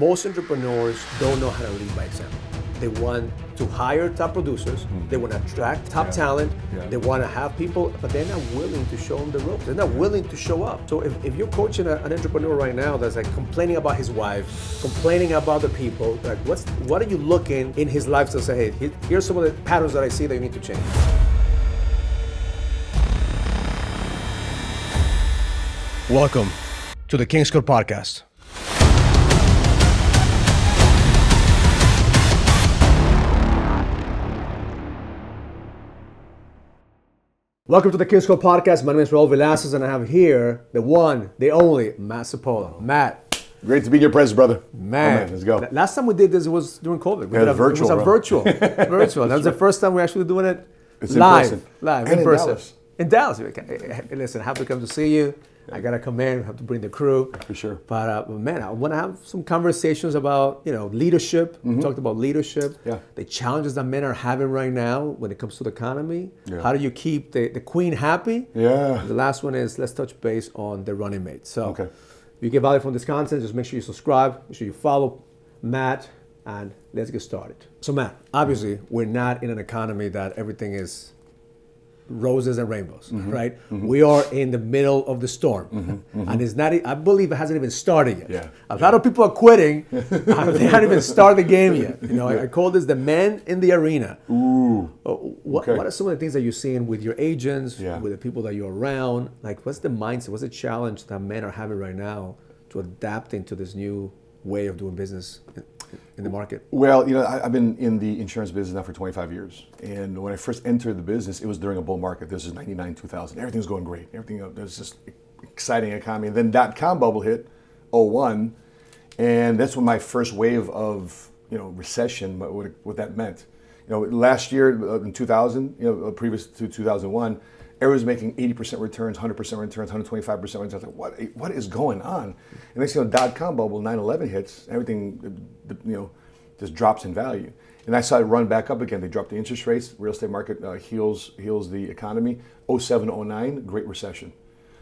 most entrepreneurs don't know how to lead by example. They want to hire top producers, they want to attract top talent, they want to have people, but they're not willing to show them the ropes. They're not willing to show up. So if you're coaching an entrepreneur right now that's like complaining about his wife, complaining about the people, like what are you looking in his life to say, hey, here's some of the patterns that I see that you need to change? Welcome to the King's Code Podcast. Welcome to the King's Code Podcast. My name is Raul Villacis, and I have here the one, the only, Matt Sapaula. Matt. Great to be in your presence, brother. Man, let's go. Last time we did this, it was during COVID. It was virtual. It was virtual. That was the first time we're actually doing it it's live. And in person. Dallas. In Dallas. Listen, I have to come to see you. I gotta come in. I have to bring the crew. For sure. But man, I want to have some conversations about leadership. We talked about leadership. Yeah. The challenges that men are having right now when it comes to the economy. Yeah. How do you keep the queen happy? Yeah. The last one is let's touch base on the running mate. So, okay. If you get value from this content, just make sure you subscribe. Make sure you follow Matt, and let's get started. So, Matt, obviously, we're not in an economy that everything is roses and rainbows, right? We are in the middle of the storm, and it's not. I believe it hasn't even started yet. Yeah. A lot of people are quitting. They haven't even started the game yet. I call this the men in the arena. Ooh. What are some of the things that you're seeing with your agents, Yeah. with the people that you're around? Like, what's the mindset? What's the challenge that men are having right now to adapting to this new way of doing business in the market? Well, I've been in the insurance business now for 25 years. And when I first entered the business, it was during a bull market. This is 99, 2000. Everything's going great. There's just exciting economy. And then .com bubble hit, 01. And that's when my first wave of, recession, what that meant. Last year in 2000, previous to 2001, everyone was making 80% returns, 100% returns, 125% returns. I was like, what is going on? And next thing you know, .com bubble, 9/11 hits, everything, just drops in value. And I saw it run back up again. They dropped the interest rates, real estate market heals the economy. 07, 09, Great Recession.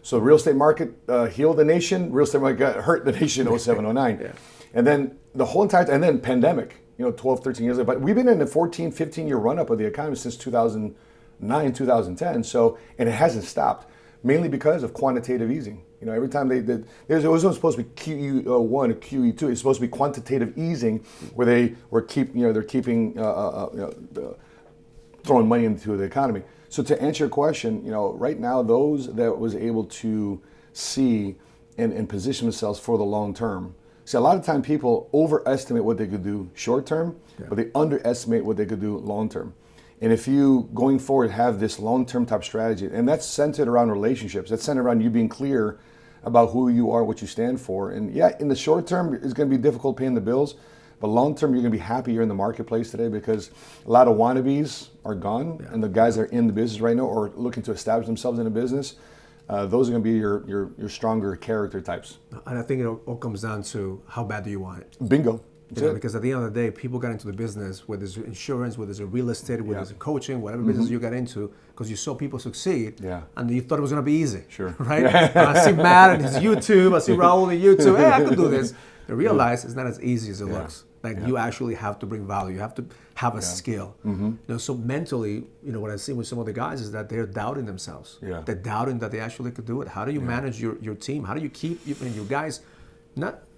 So real estate market healed the nation, real estate market hurt the nation 07, 09. Yeah. And then the whole entire time, and then pandemic, 12, 13 years later. But we've been in a 14, 15-year run-up of the economy since 2009, 2010. So, and it hasn't stopped, mainly because of quantitative easing. Every time it wasn't supposed to be QE1 or QE2. It's supposed to be quantitative easing, where they're keeping throwing money into the economy. So to answer your question, right now, those that was able to see and position themselves for the long term. See, a lot of time people overestimate what they could do short term, but they underestimate what they could do long term. And if you, going forward, have this long-term type strategy, and that's centered around relationships, that's centered around you being clear about who you are, what you stand for. And yeah, in the short term, it's going to be difficult paying the bills, but long term, you're going to be happy you're in the marketplace today, because a lot of wannabes are gone, and the guys that are in the business right now or looking to establish themselves in a business, those are going to be your stronger character types. And I think it all comes down to how bad do you want it? Bingo. Because at the end of the day, people got into the business, whether it's insurance, whether it's real estate, whether it's coaching, whatever business you got into, because you saw people succeed, and you thought it was going to be easy. Sure. Right? I see Matt and his YouTube, I see Raul on YouTube, hey, I could do this. They realize it's not as easy as it looks. Like you actually have to bring value. You have to have a skill. So mentally, what I've seen with some of the guys is that they're doubting themselves. Yeah. They're doubting that they actually could do it. How do you manage your team? How do you keep your guys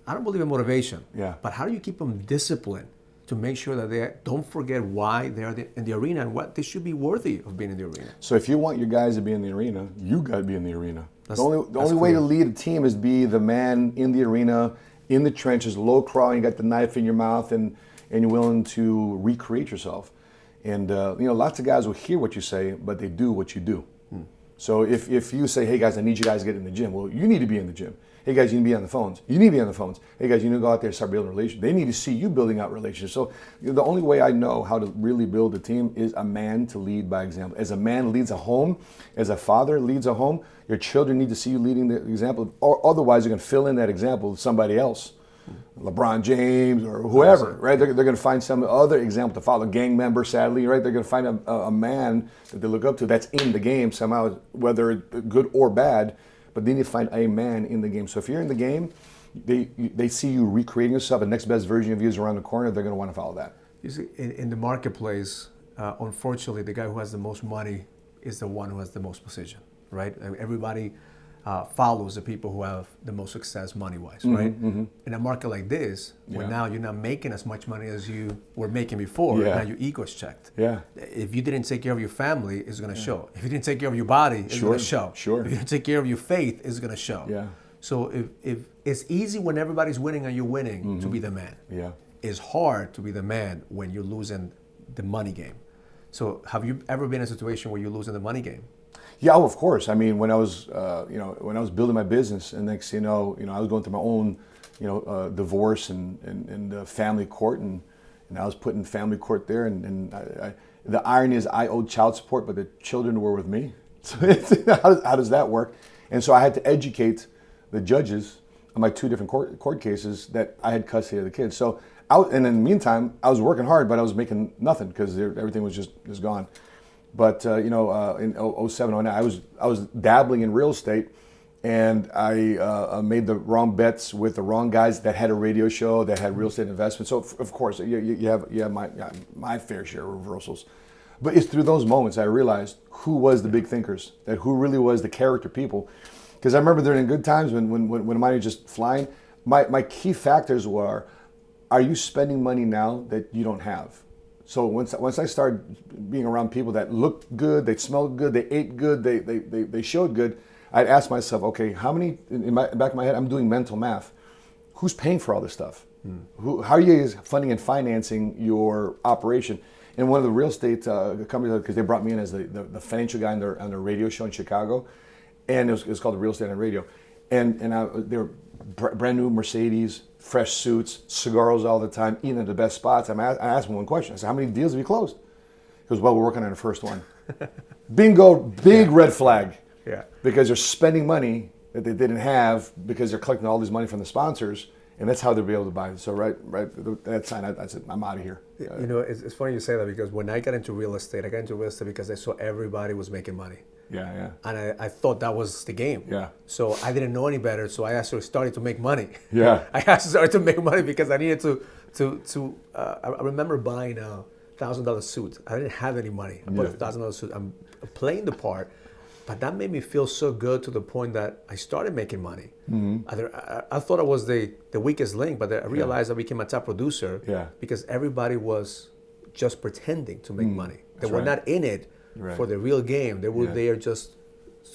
I don't believe in motivation, but how do you keep them disciplined to make sure that they don't forget why they're in the arena and what they should be worthy of being in the arena? So if you want your guys to be in the arena, you got to be in the arena. The only way to lead a team is be the man in the arena, in the trenches, low crawl, you got the knife in your mouth, and you're willing to recreate yourself. And lots of guys will hear what you say, but they do what you do. So if you say, hey guys, I need you guys to get in the gym, well, you need to be in the gym. Hey guys, you need to be on the phones. You need to be on the phones. Hey guys, you need to go out there and start building relationships. They need to see you building out relationships. So the only way I know how to really build a team is a man to lead by example. As a man leads a home, as a father leads a home, your children need to see you leading the example, or otherwise you're going to fill in that example with somebody else. LeBron James or whoever, right? They're going to find some other example to follow, gang member, sadly, right? They're going to find a man that they look up to that's in the game somehow, whether good or bad, but they need to find a man in the game. So if you're in the game, they see you recreating yourself, the next best version of you is around the corner, they're going to want to follow that. You see, in the marketplace, unfortunately, the guy who has the most money is the one who has the most position, right? I mean, everybody follows the people who have the most success money-wise, right? In a market like this, where now you're not making as much money as you were making before, now your ego's checked. If you didn't take care of your family, it's going to show. If you didn't take care of your body, it's going to show. If you didn't take care of your faith, it's going to show. So if it's easy when everybody's winning and you're winning to be the man. It's hard to be the man when you're losing the money game. So have you ever been in a situation where you're losing the money game? Yeah, of course. I mean, when I was, when I was building my business, and next thing you know, I was going through my own, divorce and family court, and I was put in family court there, and the irony is I owed child support, but the children were with me. So how does that work? And so I had to educate the judges on my 2 different court cases that I had custody of the kids. So and in the meantime, I was working hard, but I was making nothing because everything was just gone. But in 07, 09, I was dabbling in real estate, and I made the wrong bets with the wrong guys that had a radio show that had real estate investment. So of course you have my fair share of reversals. But it's through those moments I realized who was the big thinkers, that who really was the character people. Because I remember during good times when money was just flying, my key factors were, are you spending money now that you don't have? So once I started being around people that looked good, they smelled good, they ate good, they showed good, I'd ask myself, okay, how many, in the back of my head, I'm doing mental math. Who's paying for all this stuff? How are you guys funding and financing your operation? And one of the real estate companies, because they brought me in as the financial guy on their radio show in Chicago, and it was called the Real Estate on Radio. And they were brand new Mercedes, fresh suits, cigars all the time, eating at the best spots. I asked him one question. I said, how many deals have you closed? He goes, well, we're working on the first one. Bingo, big red flag. Because they're spending money that they didn't have because they're collecting all this money from the sponsors, and that's how they'll be able to buy it. So right that sign, I said, I'm out of here. It's funny you say that, because when I got into real estate, because I saw everybody was making money. And I thought that was the game. So I didn't know any better. So I actually started to make money. I actually started to make money because I needed to. I remember buying a $1,000 suit. I didn't have any money. I bought a $1,000 suit. I'm playing the part, but that made me feel so good to the point that I started making money. I thought I was the weakest link, but I realized I became a top producer because everybody was just pretending to make money. They were not in it for the real game. They were there just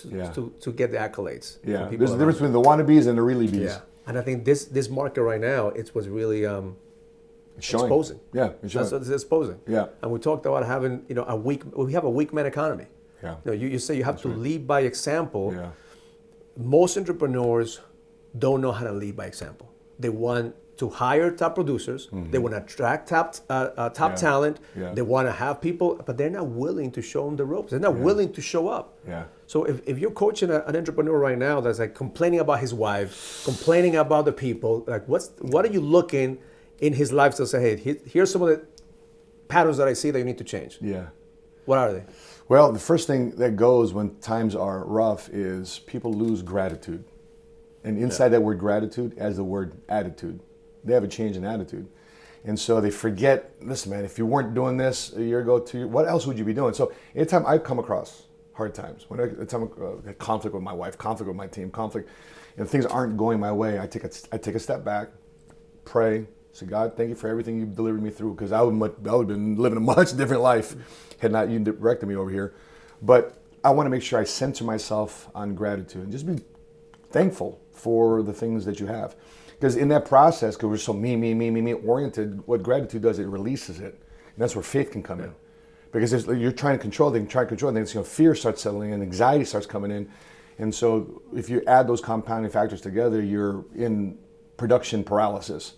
to get the accolades. There's a difference between the wannabes and the really bees. And I think this market right now, it's what's really exposing. It's exposing. And we talked about having we have a weak man economy. You say you have to lead by example. Most entrepreneurs don't know how to lead by example. They want to hire top producers. They want to attract top talent. They want to have people, but they're not willing to show them the ropes. They're not willing to show up. So if you're coaching an entrepreneur right now that's like complaining about his wife, complaining about the people, like what are you looking in his life to say, hey, here's some of the patterns that I see that you need to change? What are they? Well, the first thing that goes when times are rough is people lose gratitude. And inside that word gratitude as the word attitude. They have a change in attitude. And so they forget, listen, man, if you weren't doing this a year ago, 2 years, what else would you be doing? So anytime I come across hard times, when I had conflict with my wife, conflict with my team, conflict, and things aren't going my way, I take a step back, pray, say, God, thank you for everything you've delivered me through, because I would have been living a much different life had not you directed me over here. But I want to make sure I center myself on gratitude and just be thankful for the things that you have. Because in that process, because we're so me oriented, what gratitude does, it releases it. And that's where faith can come in. Because you're trying to control things, fear starts settling in, anxiety starts coming in. And so if you add those compounding factors together, you're in production paralysis.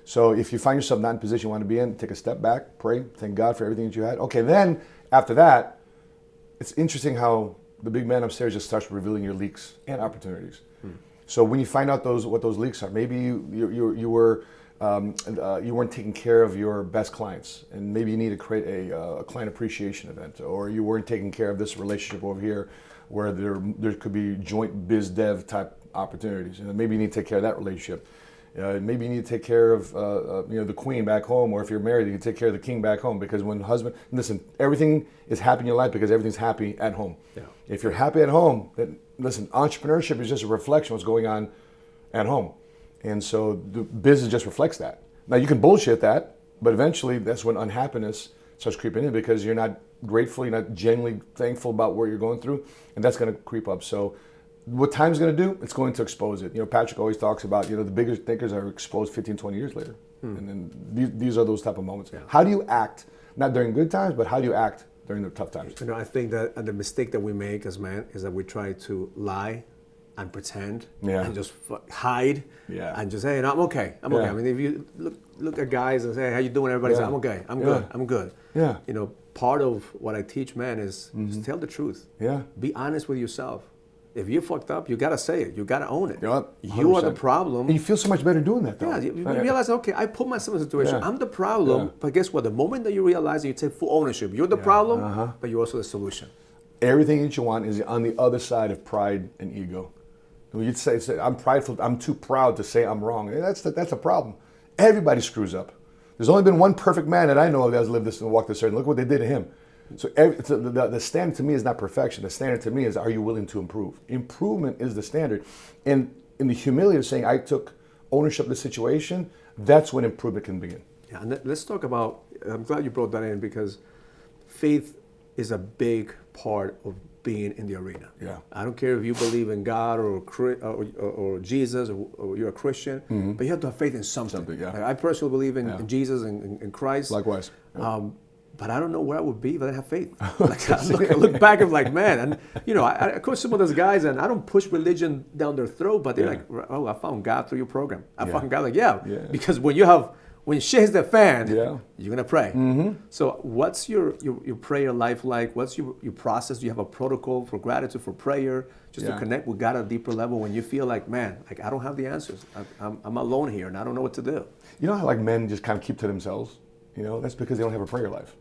So if you find yourself not in a position you want to be in, take a step back, pray, thank God for everything that you had. Okay, then after that, it's interesting how the big man upstairs just starts revealing your leaks and opportunities. So when you find out what those leaks are, maybe you weren't taking care of your best clients, and maybe you need to create a client appreciation event, or you weren't taking care of this relationship over here, where there could be joint biz dev type opportunities. Maybe you need to take care of that relationship. Maybe you need to take care of the queen back home, or if you're married, you can take care of the king back home. Because when listen, everything is happy in your life because everything's happy at home. Yeah. If you're happy at home, then listen, entrepreneurship is just a reflection of what's going on at home. And so the business just reflects that. Now you can bullshit that, but eventually that's when unhappiness starts creeping in because you're not grateful, you're not genuinely thankful about what you're going through, and that's going to creep up. So what time's going to do, it's going to expose it. Patrick always talks about, the bigger thinkers are exposed 15, 20 years later. And then these are those type of moments. Yeah. How do you act, not during good times, but how do you act during the tough times? I think that the mistake that we make as men is that we try to lie and pretend and just hide and just say, no, I'm okay. I'm okay. I mean, if you look at guys and say, how you doing? Everybody says, I'm okay. I'm good. I'm good. Yeah. Part of what I teach men is just tell the truth. Yeah. Be honest with yourself. If you fucked up, you gotta say it. You gotta own it. Yep, you are the problem. And you feel so much better doing that, though. Yeah, you realize, okay, I put myself in a situation. Yeah. I'm the problem, but guess what? The moment that you realize that you take full ownership, you're the problem, but you're also the solution. Everything that you want is on the other side of pride and ego. You'd say, I'm prideful. I'm too proud to say I'm wrong. That's a problem. Everybody screws up. There's only been one perfect man that I know of that has lived this and walked this earth. Look what they did to him. So the standard to me is not perfection. The standard to me is, are you willing to improve? Improvement is the standard. And in the humility of saying, I took ownership of the situation, that's when improvement can begin. Yeah, and let's talk about, I'm glad you brought that in, because faith is a big part of being in the arena. Yeah. I don't care if you believe in God or Jesus or you're a Christian, but you have to have faith in something. Like I personally believe in Jesus and in Christ. Likewise. Yeah. But I don't know where I would be if I didn't have faith. Like, I look back and like, man, and I coach some of those guys, and I don't push religion down their throat, but they're like, oh, I found God through your program. I found God, because when shit hits the fan, you're gonna pray. So what's your prayer life like? What's your process? Do you have a protocol for gratitude, for prayer, just to connect with God at a deeper level when you feel like, man, like I don't have the answers. I'm alone here and I don't know what to do. You know how like men just kind of keep to themselves? That's because they don't have a prayer life.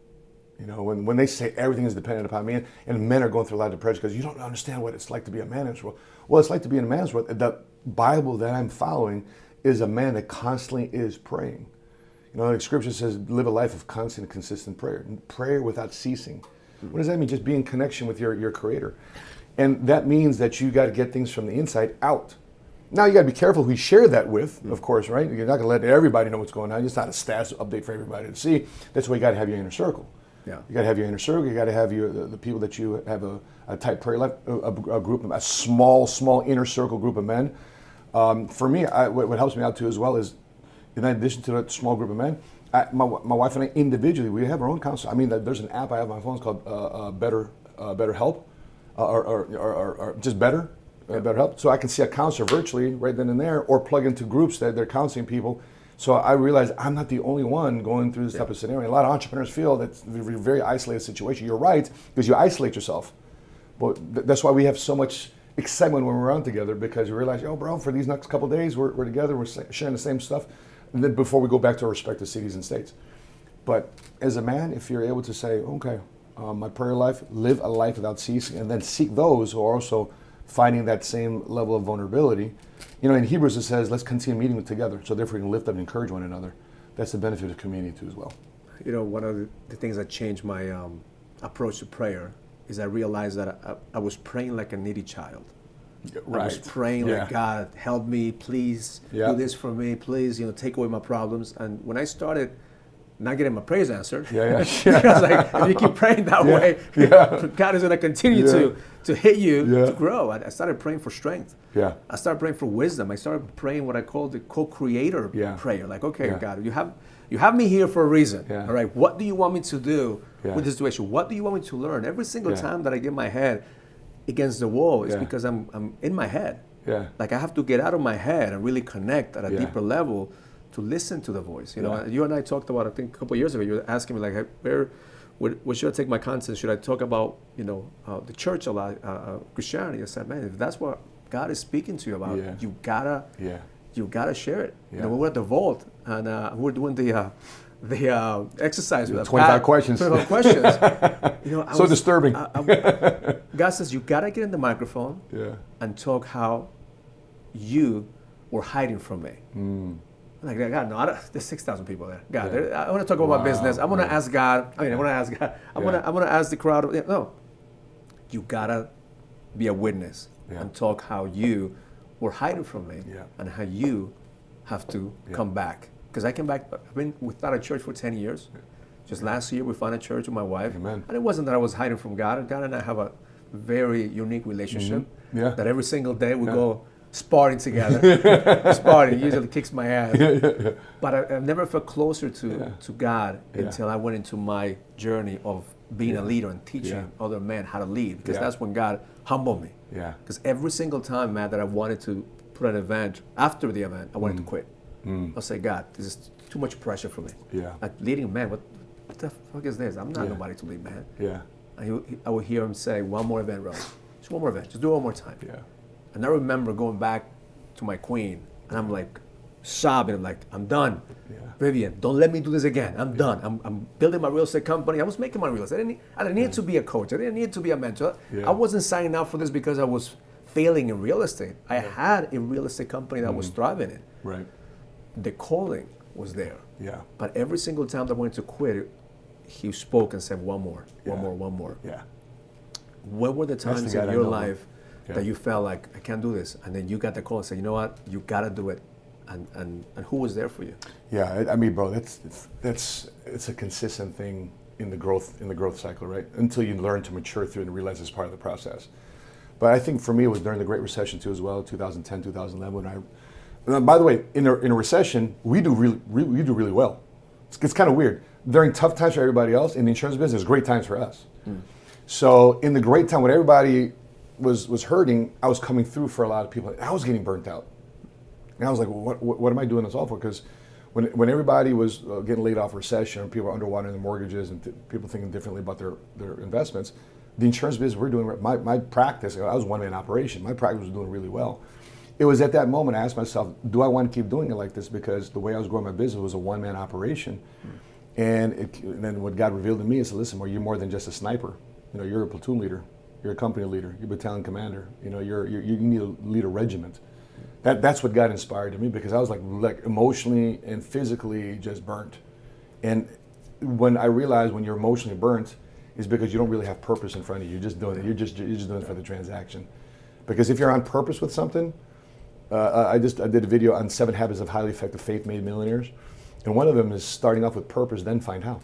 When they say everything is dependent upon me, and men are going through a lot of depression because you don't understand what it's like to be a man in this world. Well, it's like to be in a man's world. The Bible that I'm following is a man that constantly is praying. Like Scripture says, live a life of constant and consistent prayer. Prayer without ceasing. What does that mean? Just be in connection with your Creator. And that means that you got to get things from the inside out. Now you got to be careful who you share that with, of course, right? You're not going to let everybody know what's going on. It's not a status update for everybody to see. That's why you got to have your inner circle. Yeah. You got to have your inner circle. You got to have the people that you have a tight prayer life, a group, a small inner circle group of men. For me, what helps me out too as well is, in addition to that small group of men, my wife and I individually, we have our own counsel. I mean, there's an app I have on my phone. It's called Better Help, or just Better. Better Help. So I can see a counselor virtually right then and there, or plug into groups that they're counseling people. So I realized I'm not the only one going through this type of scenario. A lot of entrepreneurs feel that it's a very isolated situation. You're right, because you isolate yourself. But that's why we have so much excitement when we're around together, because we realize, bro, for these next couple of days, we're together, we're sharing the same stuff, and then before we go back to our respective cities and states. But as a man, if you're able to say, okay, my prayer life, live a life without ceasing, and then seek those who are also finding that same level of vulnerability. In Hebrews it says, let's continue meeting together, so therefore we can lift up and encourage one another. That's the benefit of community too as well. One of the things that changed my approach to prayer is I realized that I was praying like a needy child. Right. I was praying like, God, help me, please do this for me, please, take away my problems. And when I started not getting my prayers answered, I was like, if you keep praying that way, God is going to continue to hit you to grow. I started praying for strength. Yeah. I started praying for wisdom. I started praying what I call the co-creator prayer. Like, okay, God, you have me here for a reason. Yeah. All right, what do you want me to do with this situation? What do you want me to learn? Every single time that I get my head against the wall, it's because I'm in my head. Yeah. Like I have to get out of my head and really connect at a deeper level to listen to the voice. You and I talked about, I think a couple of years ago, you were asking me like, hey, where should I take my content? Should I talk about, the church a lot, Christianity? I said, man, if that's what God is speaking to you about, you gotta share it. Yeah. We were at the vault and we were doing the exercise with 25 questions. 25 questions. So disturbing. God says you gotta get in the microphone and talk how you were hiding from me. Like, God, no, there's 6,000 people there. God, I want to talk about my business. I want to ask God. I want to ask God. I want to ask the crowd. No, you gotta be a witness and talk how you were hiding from me and how you have to come back. Because I came back. I've been without a church for 10 years. Just last year, we found a church with my wife. Amen. And it wasn't that I was hiding from God. God and I have a very unique relationship. That every single day we go sparring together. Sparring usually kicks my ass. But I never felt closer to God until I went into my journey of being a leader and teaching other men how to lead. Because that's when God humbled me. Because every single time, Matt, that I wanted to put an event, after the event, I wanted to quit. I'll say, God, this is too much pressure for me. Like leading men, what the fuck is this? I'm not nobody to lead, man. And I would hear him say, one more event, Raul. Just one more event. Just do it one more time. And I remember going back to my queen, and I'm like sobbing. I'm like, I'm done. Vivian, don't let me do this again. I'm done. I'm building my real estate company. I was making my real estate. I didn't need to be a coach. I didn't need to be a mentor. I wasn't signing up for this because I was failing in real estate. I had a real estate company that was thriving in. The calling was there. But every single time that I wanted to quit, he spoke and said, one more. What were the times in your life that you felt like, I can't do this, and then you got the call and said, you know what, you got to do it, and who was there for you? I mean, bro, it's a consistent thing in the growth cycle, right? Until you learn to mature through and realize it's part of the process. But I think for me, it was during the Great Recession too, as well, 2010, 2011. And by the way, in a recession, we do really well. It's kind of weird. During tough times for everybody else, in the insurance business, great times for us. So in the great time when everybody was hurting, I was coming through for a lot of people. I was getting burnt out. And I was like, well, what am I doing this all for? Because when everybody was getting laid off recession, and people were underwater their mortgages, and people thinking differently about their investments, the insurance business we're doing, my practice, I was one-man operation, my practice was doing really well. It was at that moment I asked myself, do I want to keep doing it like this? Because the way I was growing my business was a one-man operation. And then what God revealed to me is, listen, you're more than just a sniper. You know, you're a platoon leader, you're a company leader, you're a battalion commander. You know, you need to lead a regiment. That's what God inspired to me, because I was like emotionally and physically just burnt. And when I realized when you're emotionally burnt, is because you don't really have purpose in front of you. You're just doing it. You're just doing it for the transaction. Because if you're on purpose with something, I did a video on 7 habits of highly effective faith-made millionaires, and one of them is starting off with purpose, then find how.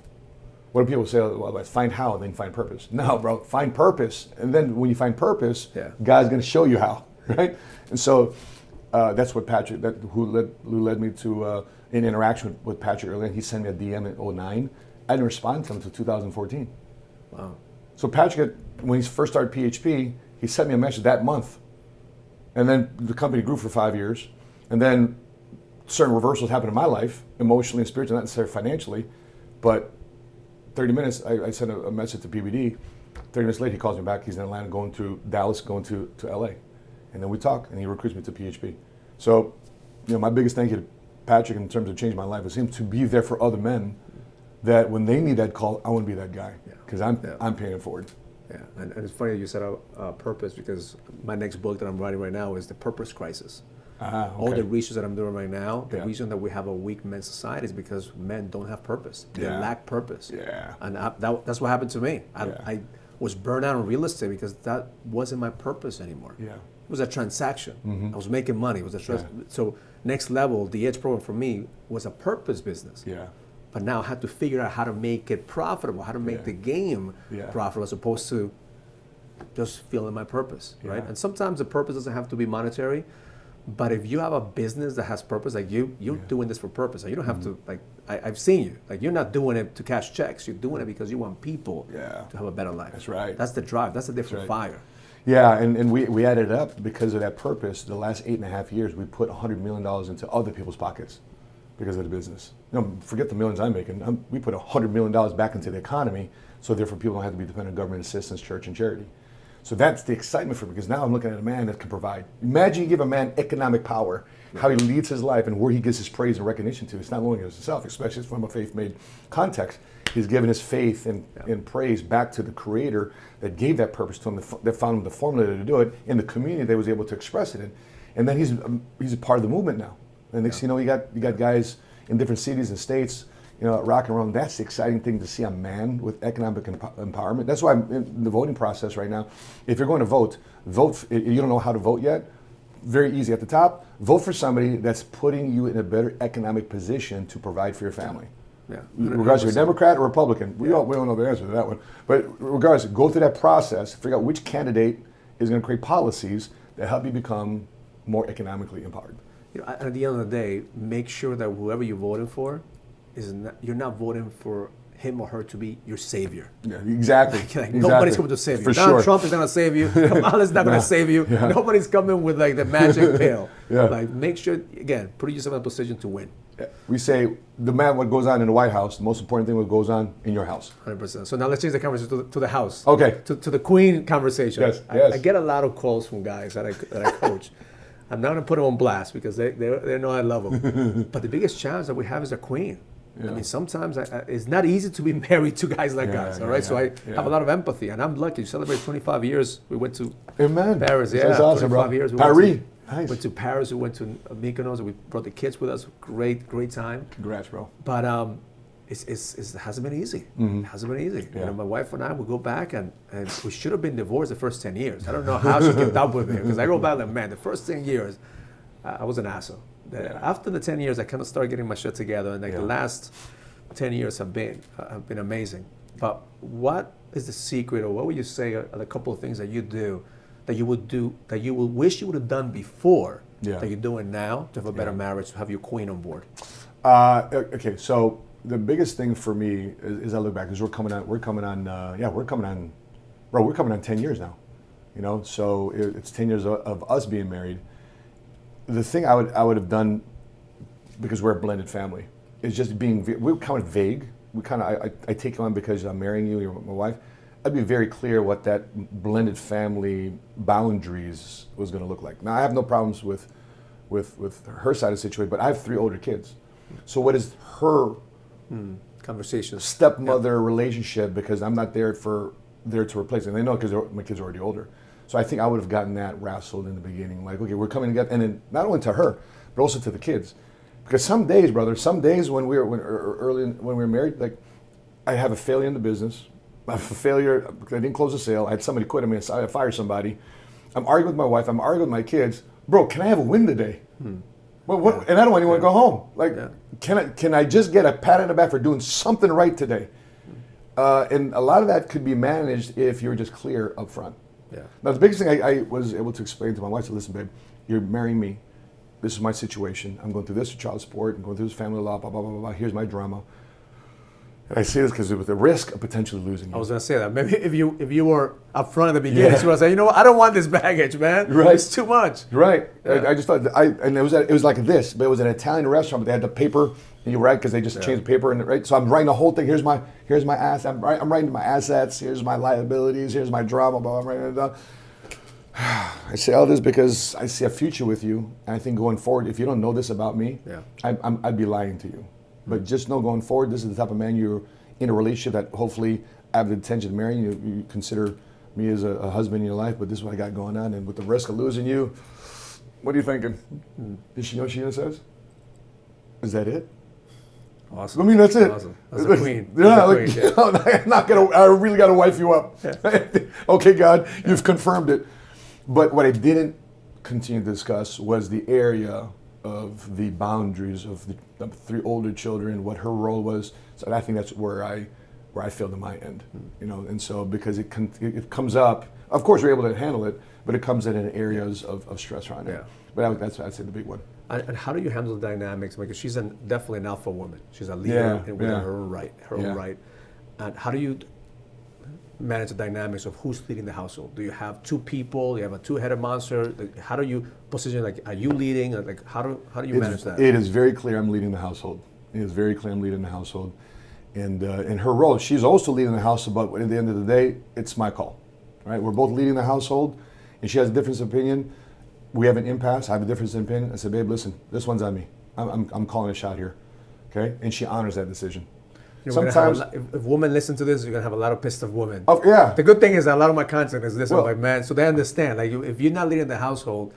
What do people say? Well, find how, then find purpose. No, bro, find purpose, and then when you find purpose, God's going to show you how, right? And so that's what Patrick, who led me to an interaction with Patrick earlier. He sent me a DM in 2009. I didn't respond to him until 2014. Wow. So Patrick, when he first started PHP, he sent me a message that month. And then the company grew for 5 years. And then certain reversals happened in my life, emotionally and spiritually, not necessarily financially. But 30 minutes, I sent a message to PBD. 30 minutes later, he calls me back. He's in Atlanta, going to Dallas, going to LA. And then we talk, and he recruits me to PHP. So, you know, my biggest thank you to Patrick in terms of changing my life is him to be there for other men, that when they need that call, I want to be that guy, because I'm paying it forward. Yeah, and it's funny you said purpose, because my next book that I'm writing right now is The Purpose Crisis. Okay. All the research that I'm doing right now, the reason that we have a weak men's society is because men don't have purpose. They lack purpose. And that's what happened to me. I was burned out in real estate because that wasn't my purpose anymore. It was a transaction. I was making money. It was so next level, the Edge program for me was a purpose business. But now I had to figure out how to make it profitable, how to make the game profitable, as opposed to just feeling my purpose, right? And sometimes the purpose doesn't have to be monetary, but if you have a business that has purpose, like you're doing this for purpose. You don't have to, like, I've seen you. Like, you're not doing it to cash checks. You're doing it because you want people to have a better life. That's right. That's the drive. That's a different fire. Yeah, and we added it up because of that purpose. The last 8.5 years, we put $100 million into other people's pockets because of the business. You know, forget the millions I'm making. We put $100 million back into the economy, so therefore people don't have to be dependent on government assistance, church, and charity. So that's the excitement for me, because now I'm looking at a man that can provide. Imagine you give a man economic power, how he leads his life and where he gives his praise and recognition to. It's not only himself, especially from a faith-made context. He's given his faith and praise back to the Creator that gave that purpose to him, that found him the formula to do it, in the community that was able to express it in. And then he's a part of the movement now. And next, you know, you got guys in different cities and states, you know, rock and roll. That's the exciting thing to see a man with economic empowerment. That's why I'm in the voting process right now. If you're going to vote, you don't know how to vote yet, very easy at the top. Vote for somebody that's putting you in a better economic position to provide for your family. Yeah. Regardless if you're a Democrat or Republican. We don't know the answer to that one. But regardless, go through that process, figure out which candidate is going to create policies that help you become more economically empowered. You know, at the end of the day, make sure that whoever you're voting for you're not voting for him or her to be your savior. Yeah, exactly. Like, nobody's coming to save you. For Donald sure. Trump is going to save you. Kamala's not going to save you. Yeah. Nobody's coming with like the magic pill. Yeah. Like, make sure, again, put yourself in a position to win. Yeah. We say what goes on in the White House, the most important thing what goes on in your house. 100%. So now let's change the conversation to the house. Okay. To the queen conversation. Yes. I get a lot of calls from guys that I coach. I'm not going to put them on blast because they know I love them. But the biggest challenge that we have is a queen. Yeah. I mean, sometimes it's not easy to be married to guys like us, all right? So I have a lot of empathy, and I'm lucky to celebrate 25 years. We went to Paris, That's awesome, 25 bro. years. We Paris. Nice. Went to Paris, we went to Mykonos, we brought the kids with us. Great time. Congrats, bro. But it hasn't been easy. It hasn't been easy. Yeah. You know, my wife and I would go back, and we should have been divorced the first 10 years. I don't know how she kept up with me, because I go back like, man, the first 10 years, I was an asshole. After the 10 years, I kind of started getting my shit together, and the last 10 years have been amazing. But what is the secret, or what would you say are the couple of things that you do that you would wish you would have done before that you're doing now to have a better marriage, to have your queen on board? Okay, so the biggest thing for me is I look back, because we're coming on 10 years now. You know, so it's 10 years of us being married. The thing I would have done, because we're a blended family, is just we're kind of vague. I take you on because I'm marrying you, you're my wife. I'd be very clear what that blended family boundaries was going to look like. Now, I have no problems with her side of the situation, but I have 3 older kids. So what is her conversation stepmother relationship? Because I'm not there to replace them. They know, because my kids are already older. So I think I would have gotten that wrestled in the beginning. Like, okay, we're coming together, and then not only to her, but also to the kids. Because some days, brother, when we were married, like, I have a failure in the business. I have a failure. I didn't close the sale. I had somebody quit. I fired somebody. I'm arguing with my wife. I'm arguing with my kids. Bro, can I have a win today? Well, what? And I don't even want to go home. Like, can I just get a pat on the back for doing something right today? And a lot of that could be managed if you're just clear up front. Yeah. Now, the biggest thing I was able to explain to my wife, I said, listen, babe, you're marrying me. This is my situation. I'm going through this with child support. I'm going through this family law, blah, blah, blah, blah. Here's my drama. And I say this because with the risk of potentially losing you. I was going to say that. Maybe if you were up front at the beginning, you would say, you know what, I don't want this baggage, man. Right. It's too much. Right. Yeah. I just thought, and it was like this, but it was an Italian restaurant, but they had the paper, and you write, because they just changed the paper, and right. So I'm writing the whole thing. Here's my ass. I'm writing my assets. Here's my liabilities. Here's my drama. Blah, blah, blah, blah. I say all this because I see a future with you, and I think going forward, if you don't know this about me, I'd be lying to you. But just know going forward, this is the type of man you're in a relationship that hopefully I have the intention of marrying you. You consider me as a husband in your life, but this is what I got going on, and with the risk of losing you, what are you thinking? Did she know what she says? Is that it? Awesome. I mean, that's it. Awesome. That's a queen. I really got to wife you up. Okay, God, you've confirmed it. But what I didn't continue to discuss was the area of the boundaries of the 3 older children, what her role was. So I think that's where I failed on my end, you know. And so because it comes up, of course we're able to handle it, but it comes in areas of stress right now. Yeah. But that's I'd say the big one. And how do you handle the dynamics? Because she's definitely an alpha woman. She's a leader within her own right. And how do you manage the dynamics of who's leading the household? Do you have 2 people? Do you have a 2-headed monster? How do you position? Like, are you leading? Like, how do you manage that? It is very clear I'm leading the household. It is very clear I'm leading the household, and in her role, she's also leading the household. But at the end of the day, it's my call. Right? We're both leading the household, and she has a difference of opinion. We have an impasse. I have a difference in opinion. I said, babe, listen, this one's on me. I'm calling a shot here, okay? And she honors that decision. Sometimes, if women listen to this, you're gonna have a lot of pissed off women. Oh yeah. The good thing is that a lot of my content is this. I'm like, man, so they understand. Like, if you're not leading the household,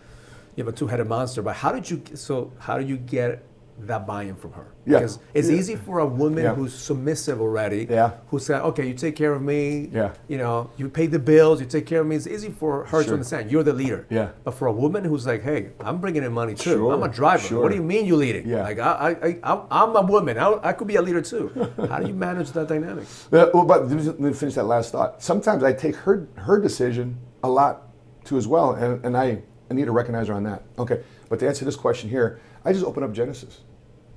you have a two-headed monster. But how did you get that buy-in from her? Yeah. Because it's easy for a woman who's submissive already, who said, okay, you take care of me, you pay the bills, you take care of me. It's easy for her to understand you're the leader. Yeah. But for a woman who's like, hey, I'm bringing in money too. I'm a driver. What do you mean you're leading? Yeah. Like I'm a woman. I could be a leader too. How do you manage that dynamic? Well, but let me finish that last thought. Sometimes I take her decision a lot too as well, and I need to recognize her on that. Okay, but to answer this question here, I just open up Genesis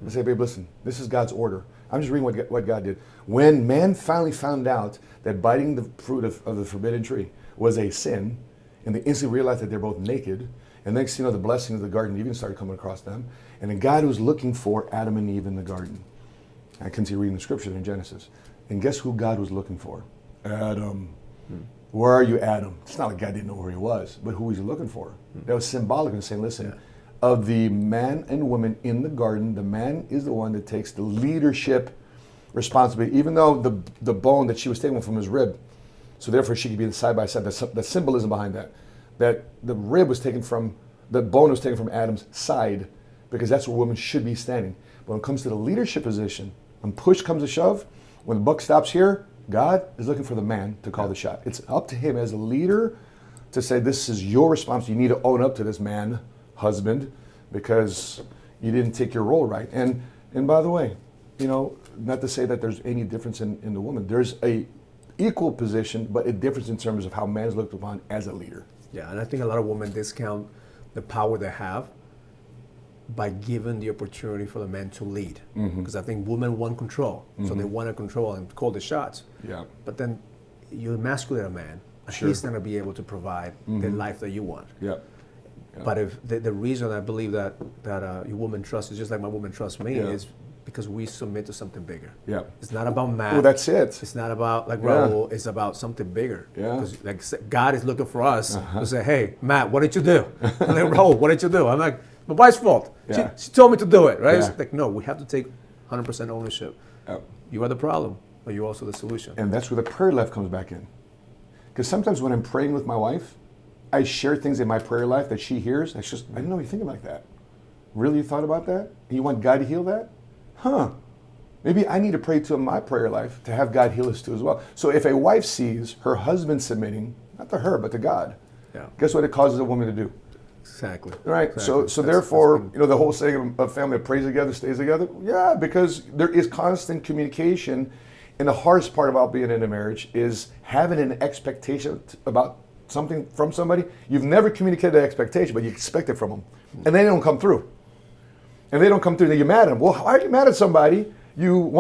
and say, babe, listen, this is God's order. I'm just reading what God did. When man finally found out that biting the fruit of the forbidden tree was a sin, and they instantly realized that they're both naked, and next thing you know, the blessing of the garden even started coming across them, and then God was looking for Adam and Eve in the garden. I continue reading the scripture in Genesis. And guess who God was looking for? Adam. Where are you, Adam? It's not like God didn't know where he was, but who was he looking for? That was symbolic in saying, listen, of the man and woman in the garden, the man is the one that takes the leadership responsibility, even though the bone that she was taking from his rib, so therefore she could be side by side. The symbolism behind that the rib was taken from, the bone was taken from Adam's side, because that's where women should be standing. But when it comes to the leadership position, when push comes to shove, when the buck stops here, God is looking for the man to call the shot. It's up to him as a leader to say, this is your responsibility. You need to own up to this man, husband, because you didn't take your role right. And by the way, not to say that there's any difference in the woman. There's a equal position, but a difference in terms of how man is looked upon as a leader. Yeah, and I think a lot of women discount the power they have by giving the opportunity for the men to lead. Because I think women want control, so they want to control and call the shots. Yeah. But then you emasculate a man, he's going to be able to provide the life that you want. Yeah. But if the reason I believe that your woman trusts is just like my woman trusts me is because we submit to something bigger. Yeah. It's not about math. Well, that's it. It's not about like Raul. It's about something bigger. Yeah. Because like God is looking for us to say, hey, Matt, what did you do? And then Raul, what did you do? I'm like, my wife's fault. Yeah. She told me to do it, right? Yeah. It's like, no, we have to take 100% ownership. Yep. You are the problem, but you're also the solution. And that's where the prayer life comes back in. Because sometimes when I'm praying with my wife, I share things in my prayer life that she hears. I didn't know you thinking like that. Really, you thought about that? And you want God to heal that? Huh. Maybe I need to pray to my prayer life to have God heal us too as well. So if a wife sees her husband submitting, not to her, but to God, guess what it causes a woman to do? Exactly. Right. Exactly. So therefore, the whole saying of family that prays together stays together. Yeah, because there is constant communication, and the hardest part about being in a marriage is having an expectation about something from somebody. You've never communicated that expectation, but you expect it from them, and they don't come through. And they don't come through. Then you're mad at them. Well, why are you mad at somebody? You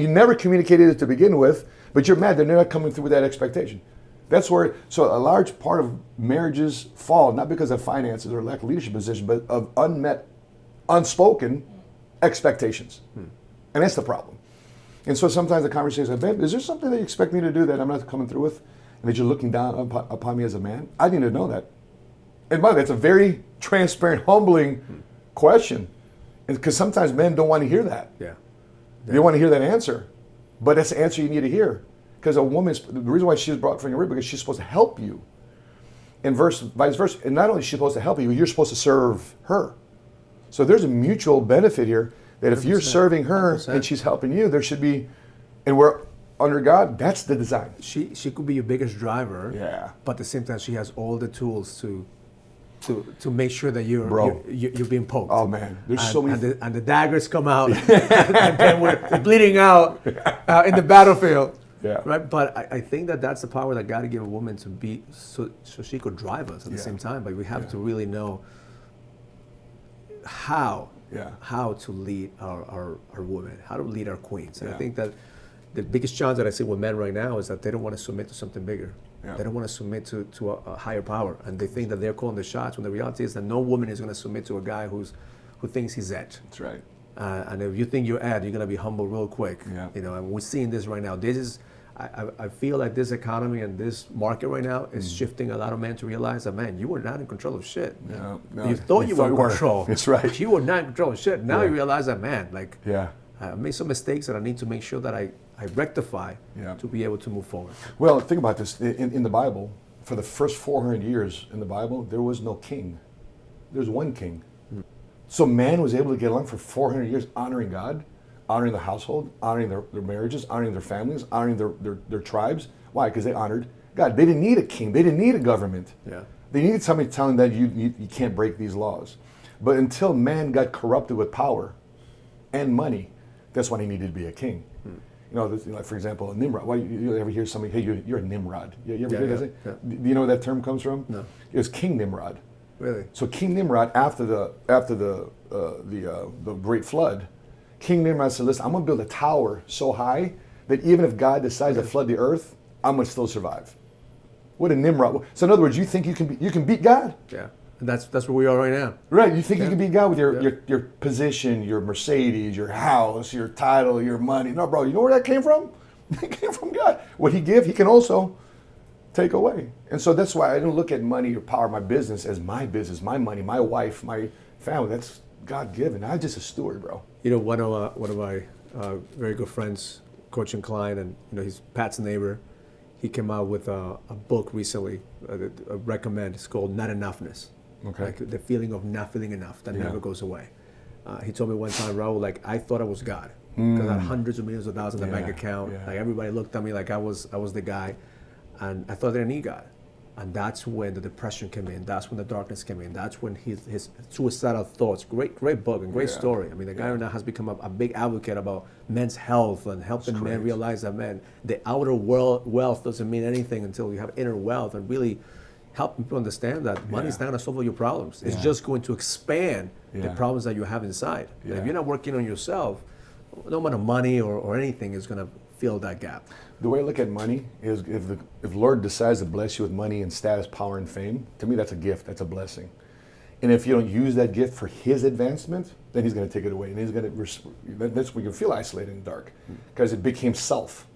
never communicated it to begin with, but you're mad. They're not coming through with that expectation. That's where, so a large part of marriages fall, not because of finances or lack of leadership position, but of unmet, unspoken expectations. And that's the problem. And so sometimes the conversation is, babe, is there something that you expect me to do that I'm not coming through with? And that you're looking down upon me as a man? I need to know that. And by the way, it's a very transparent, humbling question. Because sometimes men don't want to hear that. Yeah. They want to hear that answer. But that's the answer you need to hear. Because the reason why she was brought from your rib, because she's supposed to help you. And vice versa. And not only is she supposed to help you, you're supposed to serve her. So there's a mutual benefit here that if you're serving her 100%. And she's helping you, there should be, and we're under God, that's the design. She could be your biggest driver. Yeah. But at the same time, she has all the tools to make sure that you're being poked. Oh man, there's so many. And the daggers come out, and then we're bleeding out in the battlefield. Yeah. Right. But I think that's the power that God gave a woman to be, so she could drive us at the same time. But we have to really know how to lead our women, how to lead our queens. And I think that the biggest challenge that I see with men right now is that they don't want to submit to something bigger. Yeah. They don't want to submit to a higher power, and they think that they're calling the shots. When the reality is that no woman is going to submit to a guy who thinks he's Ed. That's right. And if you think you're Ed, you're going to be humble real quick. Yeah. And we're seeing this right now. I feel like this economy and this market right now is shifting a lot of men to realize that, man, you were not in control of shit. No. You thought you were in control. That's right. But you were not in control of shit. Now you realize that, man, I made some mistakes that I need to make sure that I rectify to be able to move forward. Well, think about this. In the Bible, for the first 400 years in the Bible, there was no king. There's one king. So man was able to get along for 400 years honoring God, honoring the household, honoring their marriages, honoring their families, honoring their tribes. Why? Because they honored God. They didn't need a king. They didn't need a government. Yeah. They needed somebody telling them that you can't break these laws. But until man got corrupted with power and money, that's when he needed to be a king. You know, like for example, a Nimrod. Why you ever hear somebody, hey, you're a Nimrod? You ever hear that? Yeah. Do you know where that term comes from? No. It was King Nimrod. Really? So King Nimrod, after the Great Flood, King Nimrod said, "Listen, I'm going to build a tower so high that even if God decides to flood the earth, I'm going to still survive." What a Nimrod! So in other words, you think you can beat God? Yeah. And that's where we are right now. Right. You think you can beat God with your position, your Mercedes, your house, your title, your money? No, bro. You know where that came from? It came from God. What He give, He can also take away. And so that's why I don't look at money or power, my business, as my business, my money, my wife, my family. That's God given. I'm just a steward, bro. You know, one of my very good friends, coaching client, and he's Pat's neighbor. He came out with a book recently. I recommend. It's called Not Enoughness. Okay. Like the feeling of not feeling enough that never goes away. He told me one time, Raul, like I thought I was God because I had hundreds of millions of dollars in the bank account. Like everybody looked at me like I was the guy, and I thought I didn't need God. And that's when the depression came in. That's when the darkness came in. That's when his suicidal thoughts. Great book and great story. I mean, the guy now has become a big advocate about men's health and helping men realize that the outer wealth doesn't mean anything until you have inner wealth, and really help people understand that money is not going to solve all your problems. It's just going to expand the problems that you have inside. And if you're not working on yourself, no amount of money or anything is going to fill that gap. The way I look at money is if Lord decides to bless you with money and status, power, and fame, to me that's a gift, that's a blessing. And if you don't use that gift for His advancement, then He's going to take it away. And that's when you feel isolated and dark, because it became self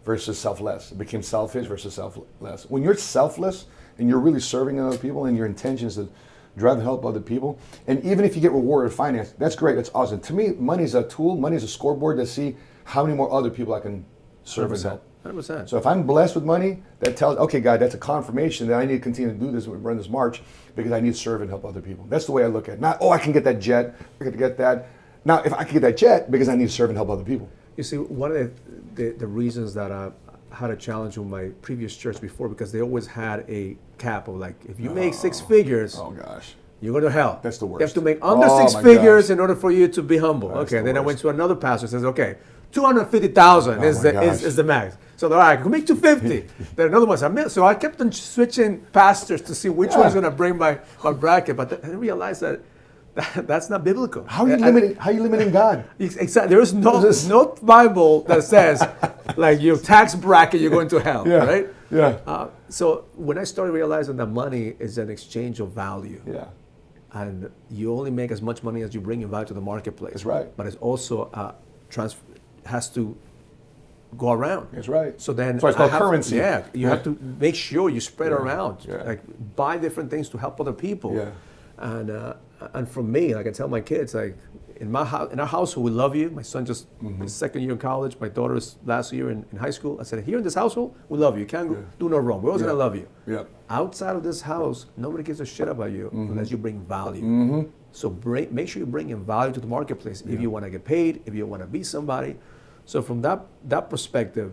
versus selfless. It became selfish versus selfless. When you're selfless and you're really serving other people and your intention is to drive and help other people, and even if you get rewarded finance, that's great, that's awesome. To me, money is a tool, money is a scoreboard to see how many more other people I can serve and help. 100%. So if I'm blessed with money, that tells, okay, God, that's a confirmation that I need to continue to do this, run this march, because I need to serve and help other people. That's the way I look at it. Not, I can get that jet, I can get that. Now, if I can get that jet, because I need to serve and help other people. You see, one of the reasons that I had a challenge with my previous church before, because they always had a cap of like, if you make six figures, you're going to hell. That's the worst. You have to make under six figures in order for you to be humble. Okay, then I went to another pastor who says, okay, 250,000 is the max. So all right, I can make 250. Then another one said, so I kept on switching pastors to see which one's going to bring my bracket. But I realized that that's not biblical. How are you limiting God? Exactly. There is no Bible that says like your tax bracket you're going to hell, right? Yeah. So when I started realizing that money is an exchange of value. Yeah. And you only make as much money as you bring in value to the marketplace. That's right. But it's also has to go around. That's right. So then, so it's called currency. Yeah, you have to make sure you spread around, like buy different things to help other people. Yeah. And for me, like I tell my kids, like in our household, we love you. My son just his second year in college. My daughter's last year in high school. I said, here in this household, we love you. You can't do no wrong. We're always gonna love you. Yeah. Outside of this house, nobody gives a shit about you unless you bring value. So make sure you bring in value to the marketplace if you want to get paid, if you want to be somebody. So from that perspective,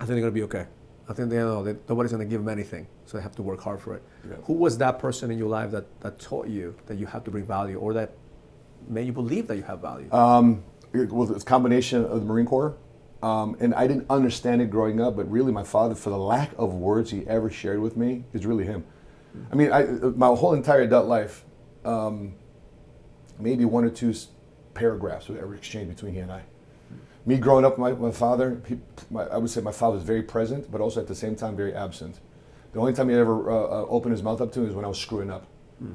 I think they're going to be okay. I think they know that nobody's going to give them anything, so they have to work hard for it. Yeah. Who was that person in your life that taught you that you have to bring value, or that made you believe that you have value? Well, it's a combination of the Marine Corps. And I didn't understand it growing up, but really my father, for the lack of words he ever shared with me, is really him. I mean, my whole entire adult life, maybe one or two paragraphs were ever exchanged between he and I. Me growing up with my father, I would say my father was very present, but also at the same time very absent. The only time he ever opened his mouth up to me was when I was screwing up.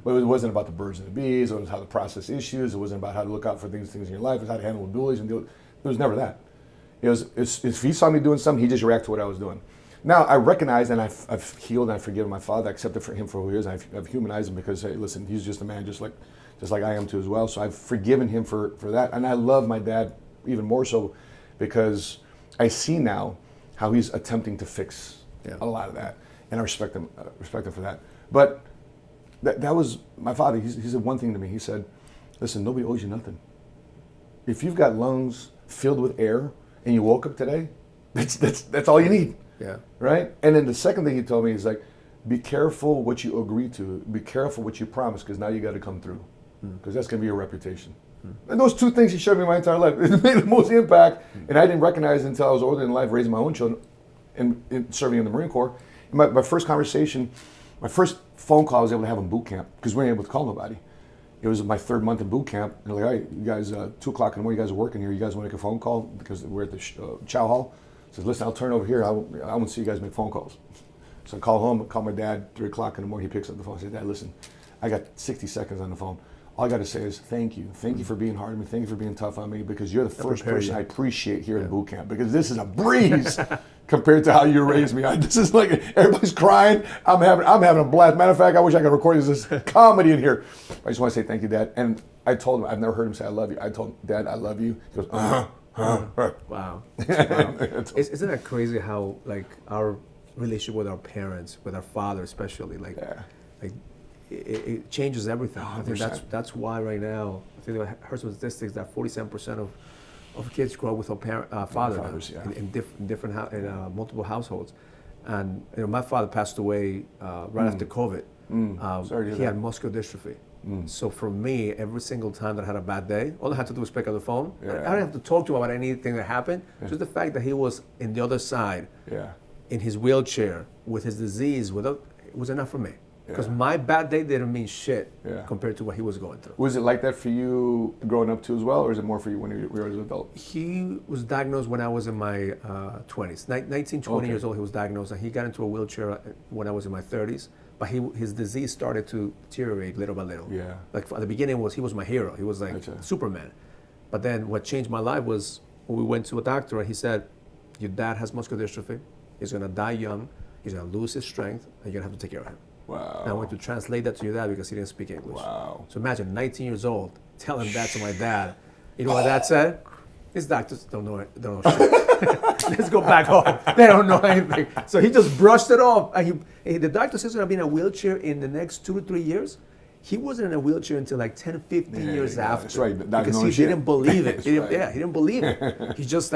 But it wasn't about the birds and the bees, it was how to process issues, it wasn't about how to look out for things in your life, it was how to handle bullies, and there was never that. If he saw me doing something, he just reacted to what I was doing. Now, I recognize, and I've healed and I've forgiven my father. I accepted him for who he is. I've humanized him because, hey, listen, he's just a man just like I am too as well. So I've forgiven him for that. And I love my dad even more so because I see now how he's attempting to fix a lot of that. And I respect him for that. But that was my father. He said one thing to me. He said, listen, nobody owes you nothing. If you've got lungs filled with air and you woke up today, that's all you need. Yeah. Right? And then the second thing he told me is like, be careful what you agree to. Be careful what you promise, because now you got to come through. Because that's going to be your reputation. And those two things he showed me my entire life. It made the most impact. And I didn't recognize it until I was older in life, raising my own children and serving in the Marine Corps. My first conversation, my first phone call I was able to have in boot camp, because we weren't able to call nobody. It was my 3rd month in boot camp. And they're like, all right, you guys, 2 o'clock in the morning, you guys are working here. You guys want to make a phone call? Because we're at the chow hall. I said, listen, I'll turn over here. I want to see you guys make phone calls. So I call home, I call my dad, 3 o'clock in the morning. He picks up the phone. I say, Dad, listen, I got 60 seconds on the phone. All I got to say is thank you. Thank you for being hard on me. Thank you for being tough on me, because you're the first person I appreciate here in boot camp, because this is a breeze compared to how you raised me. This is like, everybody's crying. I'm having a blast. Matter of fact, I wish I could record this comedy in here. I just want to say thank you, Dad. And I told him, I've never heard him say I love you. I told him, Dad, I love you. He goes, Wow. Wow. Isn't that crazy how like our relationship with our parents, with our father especially, like it changes everything. 100%. I think that's why right now, I think I heard some statistics that 47% of kids grow up with a father in different multiple households. And my father passed away right after COVID. He had muscular dystrophy. So for me, every single time that I had a bad day, all I had to do was pick up the phone. I didn't have to talk to him about anything that happened. Just the fact that he was in the other side, in his wheelchair with his disease, it was enough for me. Because my bad day didn't mean shit compared to what he was going through. Was it like that for you growing up too as well, or is it more for you when you were an adult? He was diagnosed when I was in my 20s. 19, 20 years old, he was diagnosed, and he got into a wheelchair when I was in my 30s. But his disease started to deteriorate little by little. Yeah. Like at the beginning, he was my hero. He was like Superman. But then what changed my life was when we went to a doctor, and he said, your dad has muscular dystrophy. He's going to die young. He's going to lose his strength, and you're going to have to take care of him. Wow. And I went to translate that to your dad because he didn't speak English. Wow. So imagine 19 years old telling that to my dad. You know what dad said? These doctors don't know shit. Let's go back home. They don't know anything. So he just brushed it off. And the doctor says he's going to be in a wheelchair in the next 2 to 3 years. He wasn't in a wheelchair until like 10, 15 years after. That's right. Because he didn't believe it. He didn't believe it. He just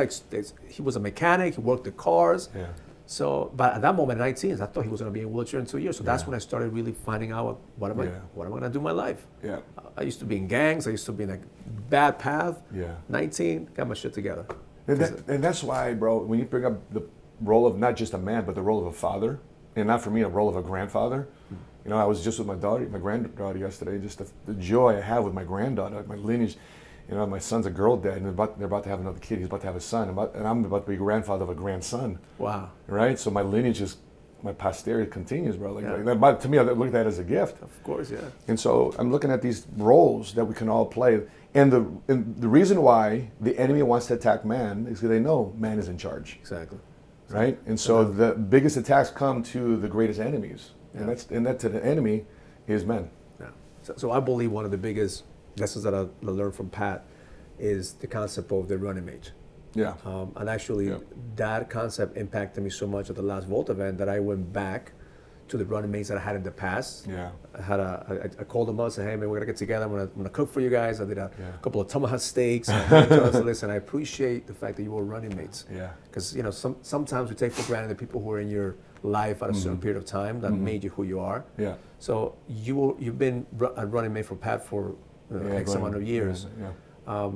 he was a mechanic. He worked the cars. Yeah. So, but at that moment, at 19, I thought he was going to be in a wheelchair in 2 years. So that's when I started really finding out what am I going to do in my life. Yeah. I used to be in gangs. I used to be in a bad path. Yeah. 19, got my shit together. And that's why, bro, when you bring up the role of not just a man, but the role of a father, and not for me, a role of a grandfather. You know, I was just with my granddaughter yesterday. Just the joy I have with my granddaughter, my lineage. You know, my son's a girl dad, and they're about to have another kid. He's about to have a son, and I'm about to be grandfather of a grandson. Wow! Right? So my lineage my posterity continues, bro. Like to me, I look at that as a gift. Of course, yeah. And so I'm looking at these roles that we can all play, and the reason why the enemy wants to attack man is because they know man is in charge. Exactly. Right? And so the biggest attacks come to the greatest enemies, and that to the enemy is men. Yeah. So I believe one of the biggest lessons that I learned from Pat is the concept of the running mate. Yeah. And actually, that concept impacted me so much at the last Volt event that I went back to the running mates that I had in the past. Yeah. I called them up and said, hey, man, we're going to get together. I'm going to cook for you guys. I did a couple of tomahawk steaks. And I told us, listen, I appreciate the fact that you were running mates. Yeah. Because, you know, sometimes we take for granted the people who are in your life at a certain period of time that made you who you are. Yeah. So you've been a running mate for Pat for X amount of years. Yeah.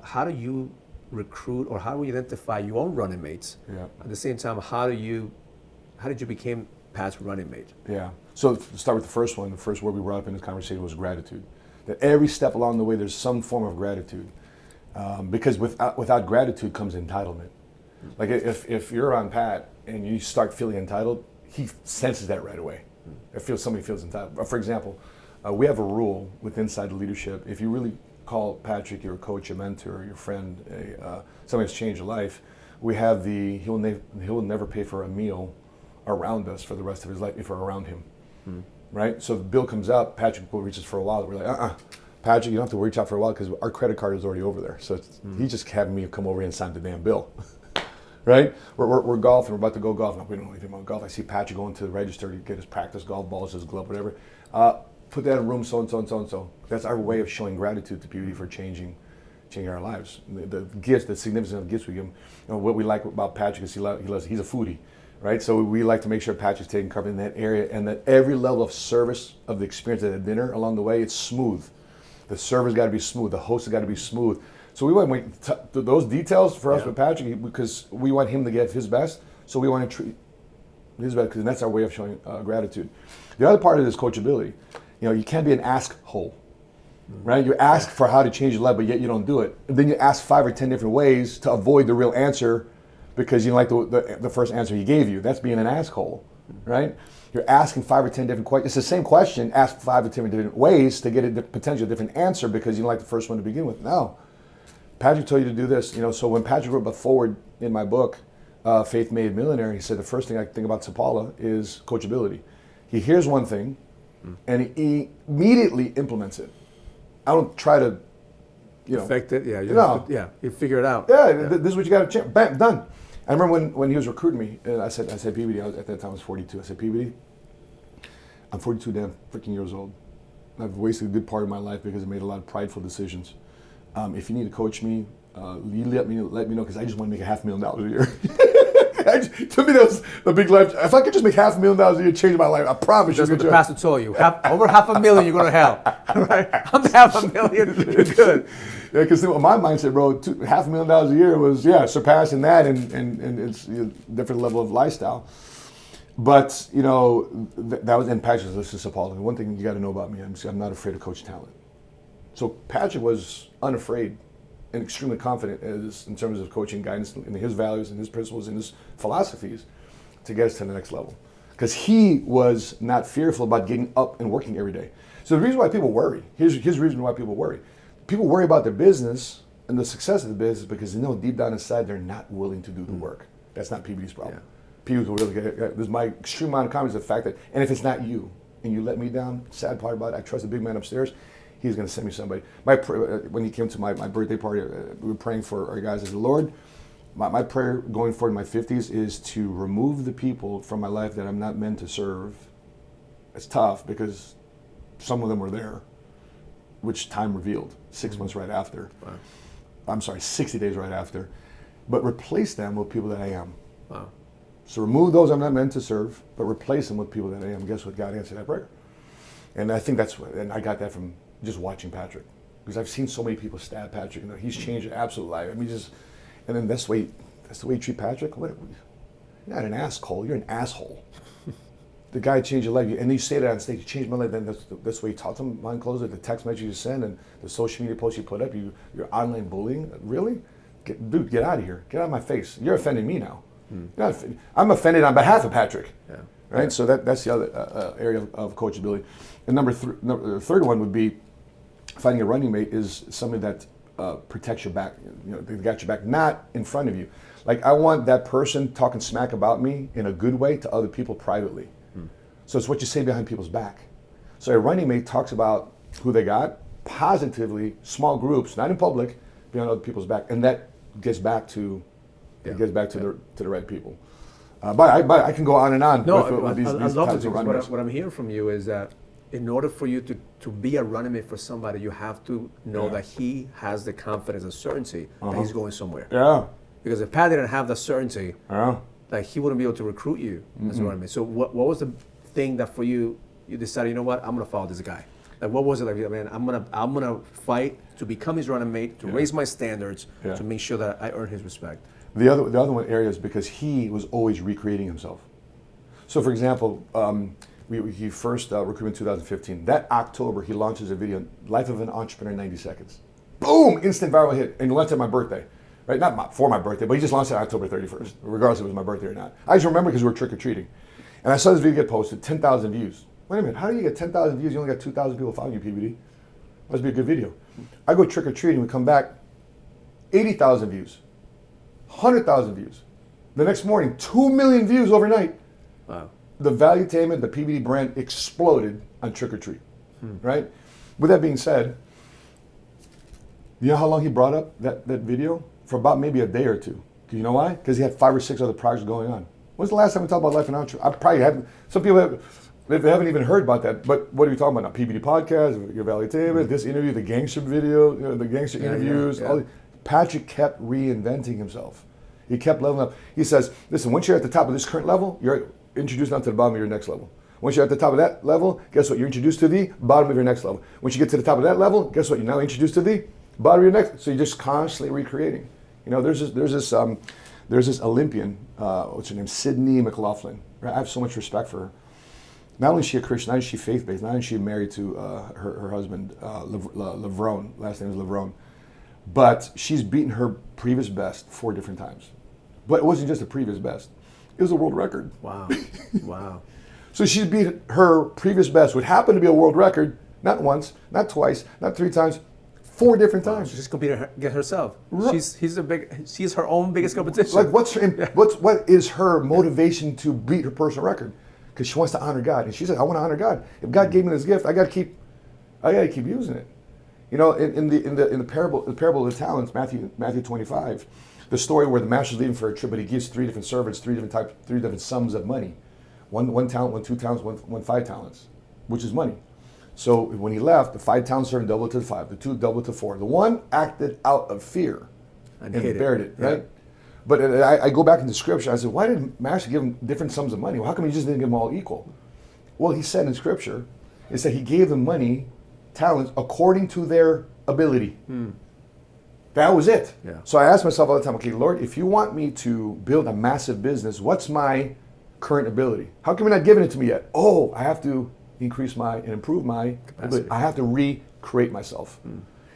How do you recruit, or how do you identify your own running mates? Yeah. At the same time, how did you become Pat's running mate? Yeah. So to start with the first one, the first word we brought up in this conversation was gratitude. That every step along the way, there's some form of gratitude, because without gratitude comes entitlement. Like if you're on Pat and you start feeling entitled, he senses that right away. Somebody feels entitled. For example, we have a rule with inside the leadership. If you really call Patrick your coach, your mentor, your friend, somebody that's changed your life, we have he will never pay for a meal around us for the rest of his life if we're around him. Right? So the bill comes up, Patrick reaches for a wallet. We're like, Patrick, you don't have to reach out for a wallet because our credit card is already over there. So he just having me come over and sign the damn bill. right? We're golfing. We're about to go golf. We don't know anything about golf. I see Patrick going to the register to get his practice golf balls, his glove, whatever. Put that in room so and so and so and so. That's our way of showing gratitude to beauty for changing our lives. The gifts, the significance of gifts we give him. What we like about Patrick is he's a foodie, right? So we like to make sure Patrick's taken care of in that area, and that every level of service of the experience at the dinner along the way, it's smooth. The server's got to be smooth. The host has got to be smooth. So we want those details for us with Patrick, because we want him to get his best. So we want to treat his best, because that's our way of showing gratitude. The other part of this is coachability. You can't be an ask hole. Right? You ask for how to change your life, but yet you don't do it. And then you ask 5 or 10 different ways to avoid the real answer because you don't like the first answer he gave you. That's being an asshole, right? You're asking 5 or 10 different questions. It's the same question, asked 5 or 10 different ways to get a potential different answer because you don't like the first one to begin with. No. Patrick told you to do this. So when Patrick wrote about forward in my book, Faith Made Millionaire, he said the first thing I think about Sapaula is coachability. He hears one thing and he immediately implements it. I don't try to, affect it. Yeah, you figure it out. This is what you got to change. Bam, done. I remember when he was recruiting me, and I said, PBD. At that time I was 42. I said, PBD, I'm 42 damn freaking years old. I've wasted a good part of my life because I made a lot of prideful decisions. If you need to coach me, you let me know, because I just want to make $500,000 a year. To me, that was the big life. If I could just make $500,000 a year, change my life, I promise you. That's what the pastor told you. Over $500,000, you're going to hell. Right? I'm $500,000, you're good. Yeah, because my mindset, bro, $500,000 a year was surpassing that, and it's a different level of lifestyle. But that was, and Patrick was listening to Sapaula. One thing you got to know about me, I'm not afraid of coach talent. So Patrick was unafraid and extremely confident in terms of coaching guidance and his values and his principles and his philosophies to get us to the next level. Because he was not fearful about getting up and working every day. So the reason why people worry, here's the reason why people worry. People worry about their business and the success of the business because they know deep down inside they're not willing to do the work. That's not PBD's problem. People will really this is my extreme amount of confidence, the fact that, and if it's not you and you let me down, sad part about it, I trust the big man upstairs, he's going to send me somebody. When he came to my birthday party, we were praying for our guys. I said, Lord, my prayer going forward in my 50s is to remove the people from my life that I'm not meant to serve. It's tough because some of them were there, which time revealed 6 months right after. Wow. I'm sorry, 60 days right after. But replace them with people that I am. Wow. So remove those I'm not meant to serve, but replace them with people that I am. Guess what? God answered that prayer. And I think and I got that from just watching Patrick, because I've seen so many people stab Patrick. He's changed an absolute life. And then that's the way you treat Patrick. You're not an asshole. You're an asshole. The guy changed your life, and you say that on stage. You changed my life. Then that's the way you talk to him. Mind closed, the text message you send, and the social media posts you put up. You're online bullying. Really, dude, get out of here. Get out of my face. You're offending me now. I'm offended on behalf of Patrick. Yeah. Right. So that's the other area of coachability. And the third one would be finding a running mate is somebody that protects your back. They got your back, not in front of you. Like, I want that person talking smack about me in a good way to other people privately. So it's what you say behind people's back. So a running mate talks about who they got positively, small groups, not in public, behind other people's back, and that gets back to the right people. But I can go on and on with these I love types of running mates. What I'm hearing from you is that in order for you to be a running mate for somebody, you have to know that he has the confidence and certainty that he's going somewhere. Yeah. Because if Pat didn't have the certainty, like, he wouldn't be able to recruit you as a running mate. So what was the thing that for you decided, you know what, I'm gonna follow this guy? Like, what was it like? Man, I'm gonna fight to become his running mate, to raise my standards, to make sure that I earn his respect. The other one area is because he was always recreating himself. So, for example, he first recruited in 2015. That October, he launches a video, Life of an Entrepreneur in 90 Seconds. Boom! Instant viral hit. And he launched at my birthday. Right? Not for my birthday, but he just launched it on October 31st, regardless if it was my birthday or not. I just remember because we were trick-or-treating. And I saw this video get posted, 10,000 views. Wait a minute, how do you get 10,000 views? You only got 2,000 people following you, PBD. Must be a good video. I go trick-or-treating, we come back, 80,000 views, 100,000 views. The next morning, 2 million views overnight. Wow. The valuetainment, the PBD brand exploded on trick-or-treat, right? With that being said, you know how long he brought up that video? For about maybe a day or two. You know why? Because he had 5 or 6 other projects going on. When's the last time we talked about life and entrepreneur? I probably haven't. Some people haven't even heard about that. But what are we talking about now? PBD podcast, your Valley David, this interview, the gangster video, the gangster interviews. Yeah. Patrick kept reinventing himself. He kept leveling up. He says, listen, once you're at the top of this current level, you're introduced now to the bottom of your next level. Once you're at the top of that level, guess what? You're introduced to the bottom of your next level. Once you get to the top of that level, guess what? You're now introduced to the bottom of your next. So you're just constantly recreating. You know, there's this Olympian, what's her name, Sydney McLaughlin. Right? I have so much respect for her. Not only is she a Christian, not only is she faith-based, not only is she married to her husband, Levrone, last name is Levrone, but she's beaten her previous best 4 different times. But it wasn't just a previous best, it was a world record. Wow, wow. So she beat her previous best, which happened to be a world record, not once, not twice, not 3 times, 4 different times. She's competing against herself. She's her own biggest competition. Like what is her motivation to beat her personal record? Because she wants to honor God, and she said, "I want to honor God. If God gave me this gift, I got to keep using it." You know, in the parable of the talents, Matthew 25, the story where the master's leaving for a trip, but he gives 3 different servants 3 different sums of money, one talent, 1 2 talents, one 5 talents, which is money. So when he left, the 5 talent servant doubled to 5, the 2 doubled to 4. The one acted out of fear and buried it, right? Yeah. But I go back into scripture. I said, why did Master give him different sums of money? Well, how come he just didn't give them all equal? Well, he said in scripture, it said he gave them money, talents, according to their ability. That was it. Yeah. So I asked myself all the time, okay, Lord, if you want me to build a massive business, what's my current ability? How come you're not giving it to me yet? Oh, I have to increase and improve my ability. I have to recreate myself.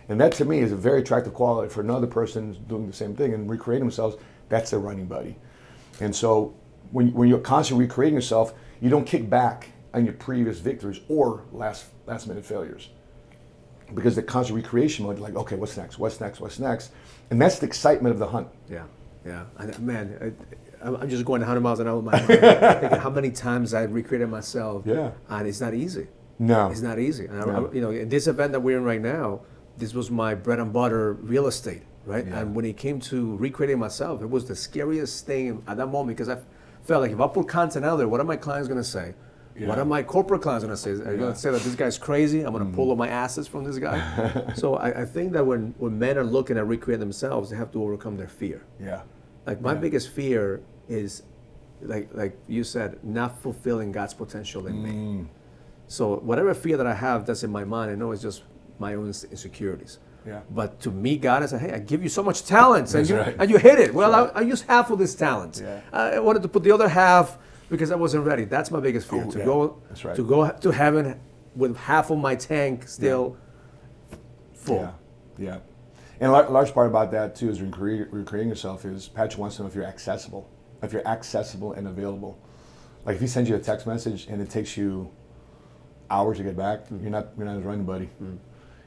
And that to me is a very attractive quality for another person doing the same thing and recreating themselves. That's their running buddy. And so when you're constantly recreating yourself, you don't kick back on your previous victories or last minute failures. Because the constant recreation mode, like, okay, what's next? And that's the excitement of the hunt. Yeah. Man, I'm just going 100 miles an hour with my mind, thinking how many times I've recreated myself. Yeah. And it's not easy. No. It's not easy. And in this event that we're in right now, this was my bread and butter real estate, right? Yeah. And when it came to recreating myself, it was the scariest thing at that moment because I felt like if I put content out there, what are my clients going to say? Yeah. What are my corporate clients going to say? Are you going to say that this guy's crazy? I'm going to pull all my assets from this guy? So I think that when men are looking at recreating themselves, they have to overcome their fear. Yeah. Like my biggest fear is, like you said, not fulfilling God's potential in me. So whatever fear that I have that's in my mind, I know it's just my own insecurities. Yeah. But to me, God is like, hey, I give you so much talents, and you hit it. Well, I use half of this talent. Yeah. I wanted to put the other half because I wasn't ready. That's my biggest fear, to go to heaven with half of my tank still full. Yeah. And a large part about that too is recreating yourself is Patrick wants to know if you're accessible and available. Like if he sends you a text message and it takes you hours to get back, you're not his running buddy.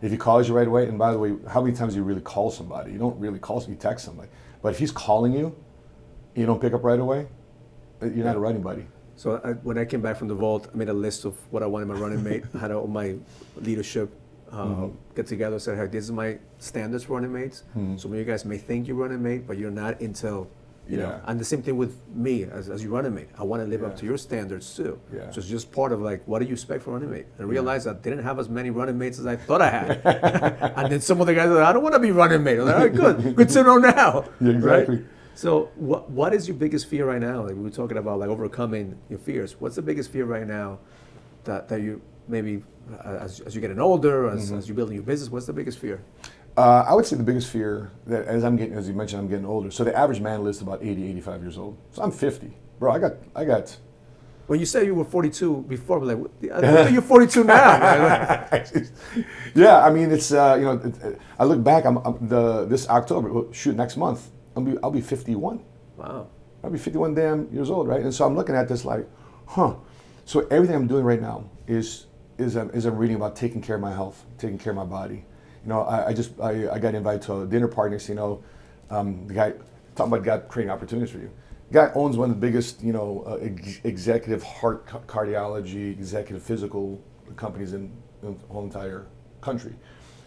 If he calls you right away, and by the way, how many times do you really call somebody? You don't really call, you text somebody. But if he's calling you, you don't pick up right away, you're not a running buddy. So when I came back from the vault, I made a list of what I wanted my running mate. I had all my leadership get together and said, hey, this is my standards for running mates. Some of you guys may think you're running mate, but you're not until, you know. And the same thing with me as your running mate. I want to live up to your standards too. Yeah. So it's just part of like, what do you expect from running mate? And I realized I didn't have as many running mates as I thought I had. And then some of the guys are like, I don't want to be running mate. I'm like, all right, good to know now. Yeah, exactly. Right? So what is your biggest fear right now? Like we were talking about like overcoming your fears. What's the biggest fear right now that you maybe as you're getting older, as you're building your business, what's the biggest fear? I would say the biggest fear that as you mentioned, I'm getting older. So the average man lives about 80, 85 years old. So I'm 50. Bro, I got. When you said you were 42 before, I'm like, I think you're 42 now. Yeah, I mean, it's, I look back, this October, next month, I'll be 51. Wow. I'll be 51 damn years old, right? And so I'm looking at this like, So everything I'm doing right now is I'm reading about taking care of my health, taking care of my body. You know, I got invited to a dinner party. You know, the guy talking about God creating opportunities for you. The guy owns one of the biggest, executive heart cardiology, executive physical companies in the whole entire country.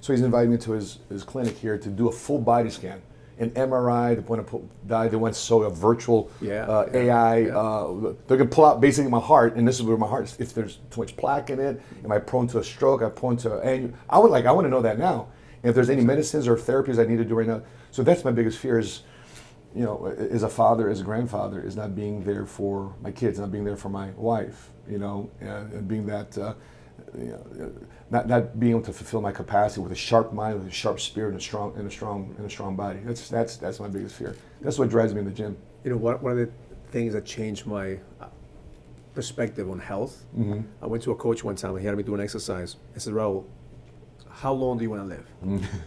So he's invited me to his clinic here to do a full body scan an MRI, they want to they want to sew a virtual AI. They're going to pull out basically my heart, and this is where my heart is. If there's too much plaque in it, am I prone to a stroke? Am I prone to I want to know that now. And if there's any medicines or therapies I need to do right now. So that's my biggest fear is, as a father, as a grandfather, is not being there for my kids, not being there for my wife, and being that, not being able to fulfill my capacity with a sharp mind, with a sharp spirit, and a strong body. That's my biggest fear. That's what drives me in the gym. One of the things that changed my perspective on health. Mm-hmm. I went to a coach one time, and he had me do an exercise. I said, Raul, how long do you want to live?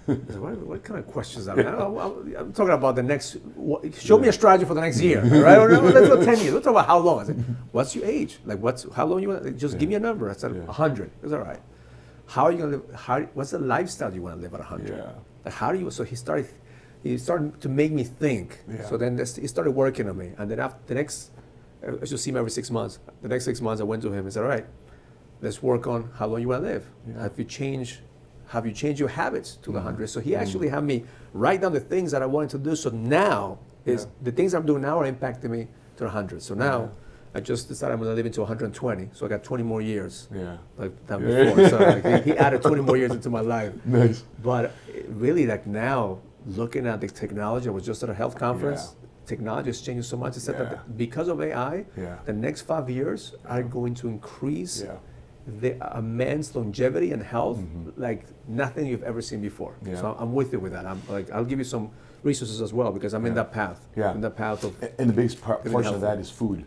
I said, what kind of questions are that? I'm talking about the next, show me a strategy for the next year, right? Let's go 10 years. Let's talk about how long. I said, what's your age? Like, how long you want to, just give me a number. I said, 100. It's all right. How are you going to live? What's the lifestyle you want to live at 100? Yeah. Like, how do you, so he started to make me think. Yeah. So then he started working on me. And then after the next, I should see him every 6 months. The next 6 months I went to him and said, all right, let's work on how long you want to live. Yeah. Have you changed your habits to the 100? So he actually had me write down the things that I wanted to do. So now the things I'm doing now are impacting me to the 100. So now I just decided I'm going to live into 120. So I got 20 more years. Yeah. Like that before. So like he added 20 more years into my life. Nice. But really, like now, looking at the technology, I was just at a health conference. Yeah. Technology is changing so much. It said that because of AI, the next 5 years are going to increase a man's longevity and health like nothing you've ever seen before. Yeah. So I'm with you with that. I'll give you some resources as well because I'm in that path. Yeah. In that path of. And the biggest portion of that is food.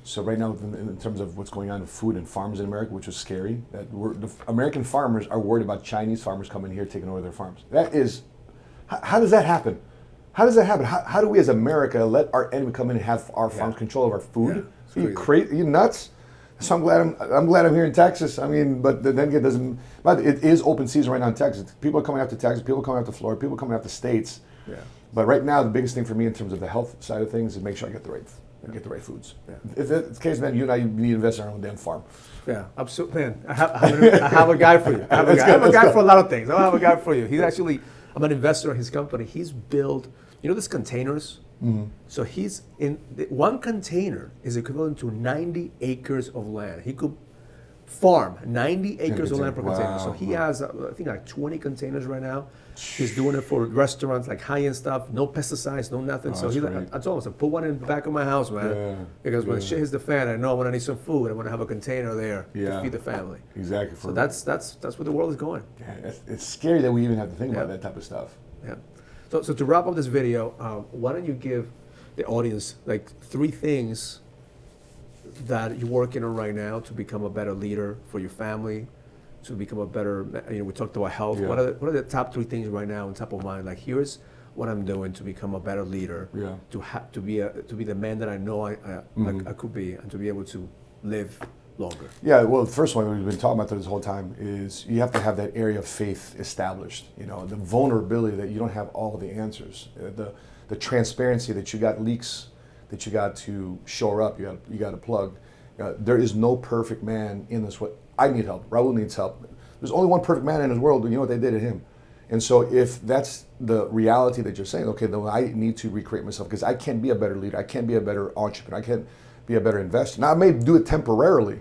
So right now, in terms of what's going on with food and farms in America, which is scary, that the American farmers are worried about Chinese farmers coming here taking over their farms. That is, how does that happen? How does that happen? How do we as America let our enemy come in and have our farms control of our food? Yeah. Are you crazy? Are you nuts? So I'm glad I'm here in Texas. I mean, but then it doesn't. But it is open season right now in Texas. People are coming out to Texas. People are coming out to Florida. People are coming out to states. Yeah. But right now, the biggest thing for me in terms of the health side of things is make sure I get the right foods. Yeah. If it's the case, man, you and I need to invest in our own damn farm. Yeah, absolutely, man. I have a guy for you. I have a guy for a lot of things. I have a guy for you. He's actually, I'm an investor in his company. He's built, these containers. Mm-hmm. So he's in one container is equivalent to 90 acres of land. He could farm 90 acres of land per container. So he has, I think, like 20 containers right now. He's doing it for restaurants, like high-end stuff, no pesticides, no nothing. So I told him, put one in the back of my house, man. Because when shit hits the fan, I know when I need some food, I want to have a container there to feed the family. Exactly. So that's where the world is going. Yeah, it's scary that we even have to think about that type of stuff. Yeah. So to wrap up this video, why don't you give the audience like 3 things that you're working on right now to become a better leader for your family, to become a better, we talked about health. Yeah. What are the top 3 things right now on top of mind? Like, here's what I'm doing to become a better leader, to be the man that I know I could be, and to be able to live longer. Yeah, well, the first one we've been talking about this whole time is you have to have that area of faith established. The vulnerability that you don't have all the answers, the transparency that you got leaks that you got to shore up, you got to plug. There is no perfect man in this. What I need help. Raul needs help. There's only one perfect man in his world. You know what they did to him. And so if that's the reality that you're saying, okay, then I need to recreate myself because I can't be a better leader. I can't be a better entrepreneur. I can't be a better investor. Now I may do it temporarily.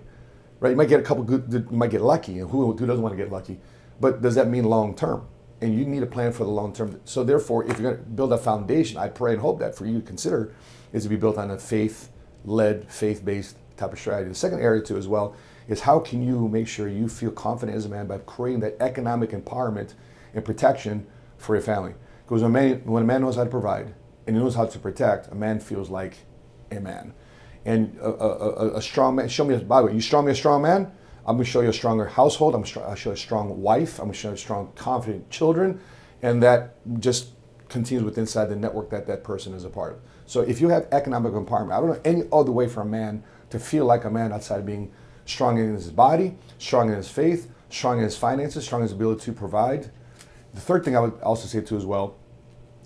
Right, you might get a couple good. You might get lucky, and who doesn't want to get lucky? But does that mean long term? And you need a plan for the long term. So therefore, if you're going to build a foundation, I pray and hope that for you to consider is to be built on a faith-led, faith-based type of strategy. The second area too, as well, is how can you make sure you feel confident as a man by creating that economic empowerment and protection for your family? Because when a man knows how to provide and he knows how to protect, a man feels like a man. And a strong man, by the way, you show me a strong man, I'm going to show you a stronger household, I'm going to show you a strong wife, I'm going to show you strong, confident children, and that just continues with inside the network that person is a part of. So if you have economic empowerment, I don't know any other way for a man to feel like a man outside of being strong in his body, strong in his faith, strong in his finances, strong in his ability to provide. The third thing I would also say too as well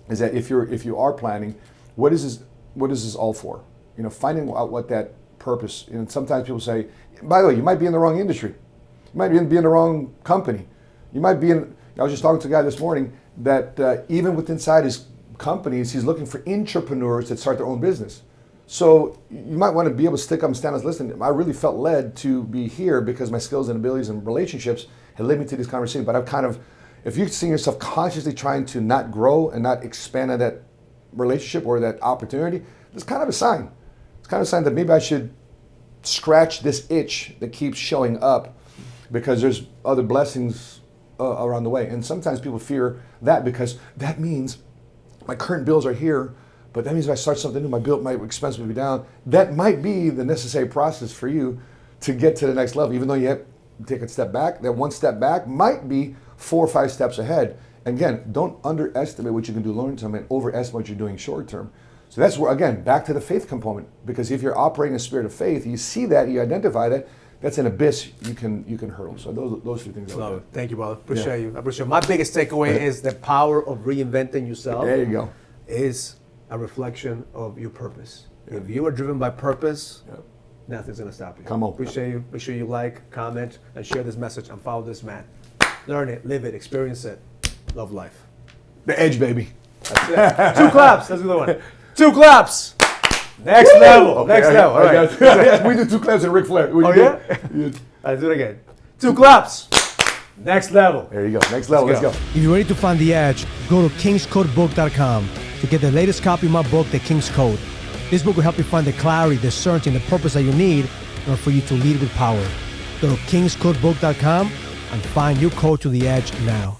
is that if you are planning, what is this all for? Finding out what that purpose. Sometimes people say, by the way, you might be in the wrong industry, you might be in the wrong company, you might be in. I was just talking to a guy this morning that even with inside his companies, he's looking for entrepreneurs that start their own business. So you might want to be able to stick up and stand and listen. I really felt led to be here because my skills and abilities and relationships had led me to this conversation. But I've kind of, if you're seeing yourself consciously trying to not grow and not expand on that relationship or that opportunity, it's kind of a sign. It's kind of a sign that maybe I should scratch this itch that keeps showing up because there's other blessings around the way. And sometimes people fear that because that means my current bills are here, but that means if I start something new, my expense will be down. That might be the necessary process for you to get to the next level, even though you have to take a step back. That one step back might be 4 or 5 steps ahead. And again, don't underestimate what you can do long term and overestimate what you're doing short term. So that's where, again, back to the faith component. Because if you're operating in a spirit of faith, you see that, you identify that, that's an abyss you can hurdle. So those 2 things. Love it. Thank you, brother. Appreciate you. I appreciate you. My biggest takeaway is the power of reinventing yourself. There you go. Is a reflection of your purpose. Yeah. If you are driven by purpose, nothing's gonna stop you. Come on. Appreciate you. Make sure you like, comment, and share this message and follow this man. Learn it, live it, experience it. Love life. The edge, baby. That's it. 2 claps. Let's do the one. 2 claps. Next level. Okay, Next level. All right. We do 2 claps and Ric Flair. Yeah? Let's do it again. 2 claps. Next level. There you go. Next level. Let's go. If you're ready to find the edge, go to kingscodebook.com to get the latest copy of my book, The King's Code. This book will help you find the clarity, the certainty, and the purpose that you need in order for you to lead with power. Go to kingscodebook.com and find your code to the edge now.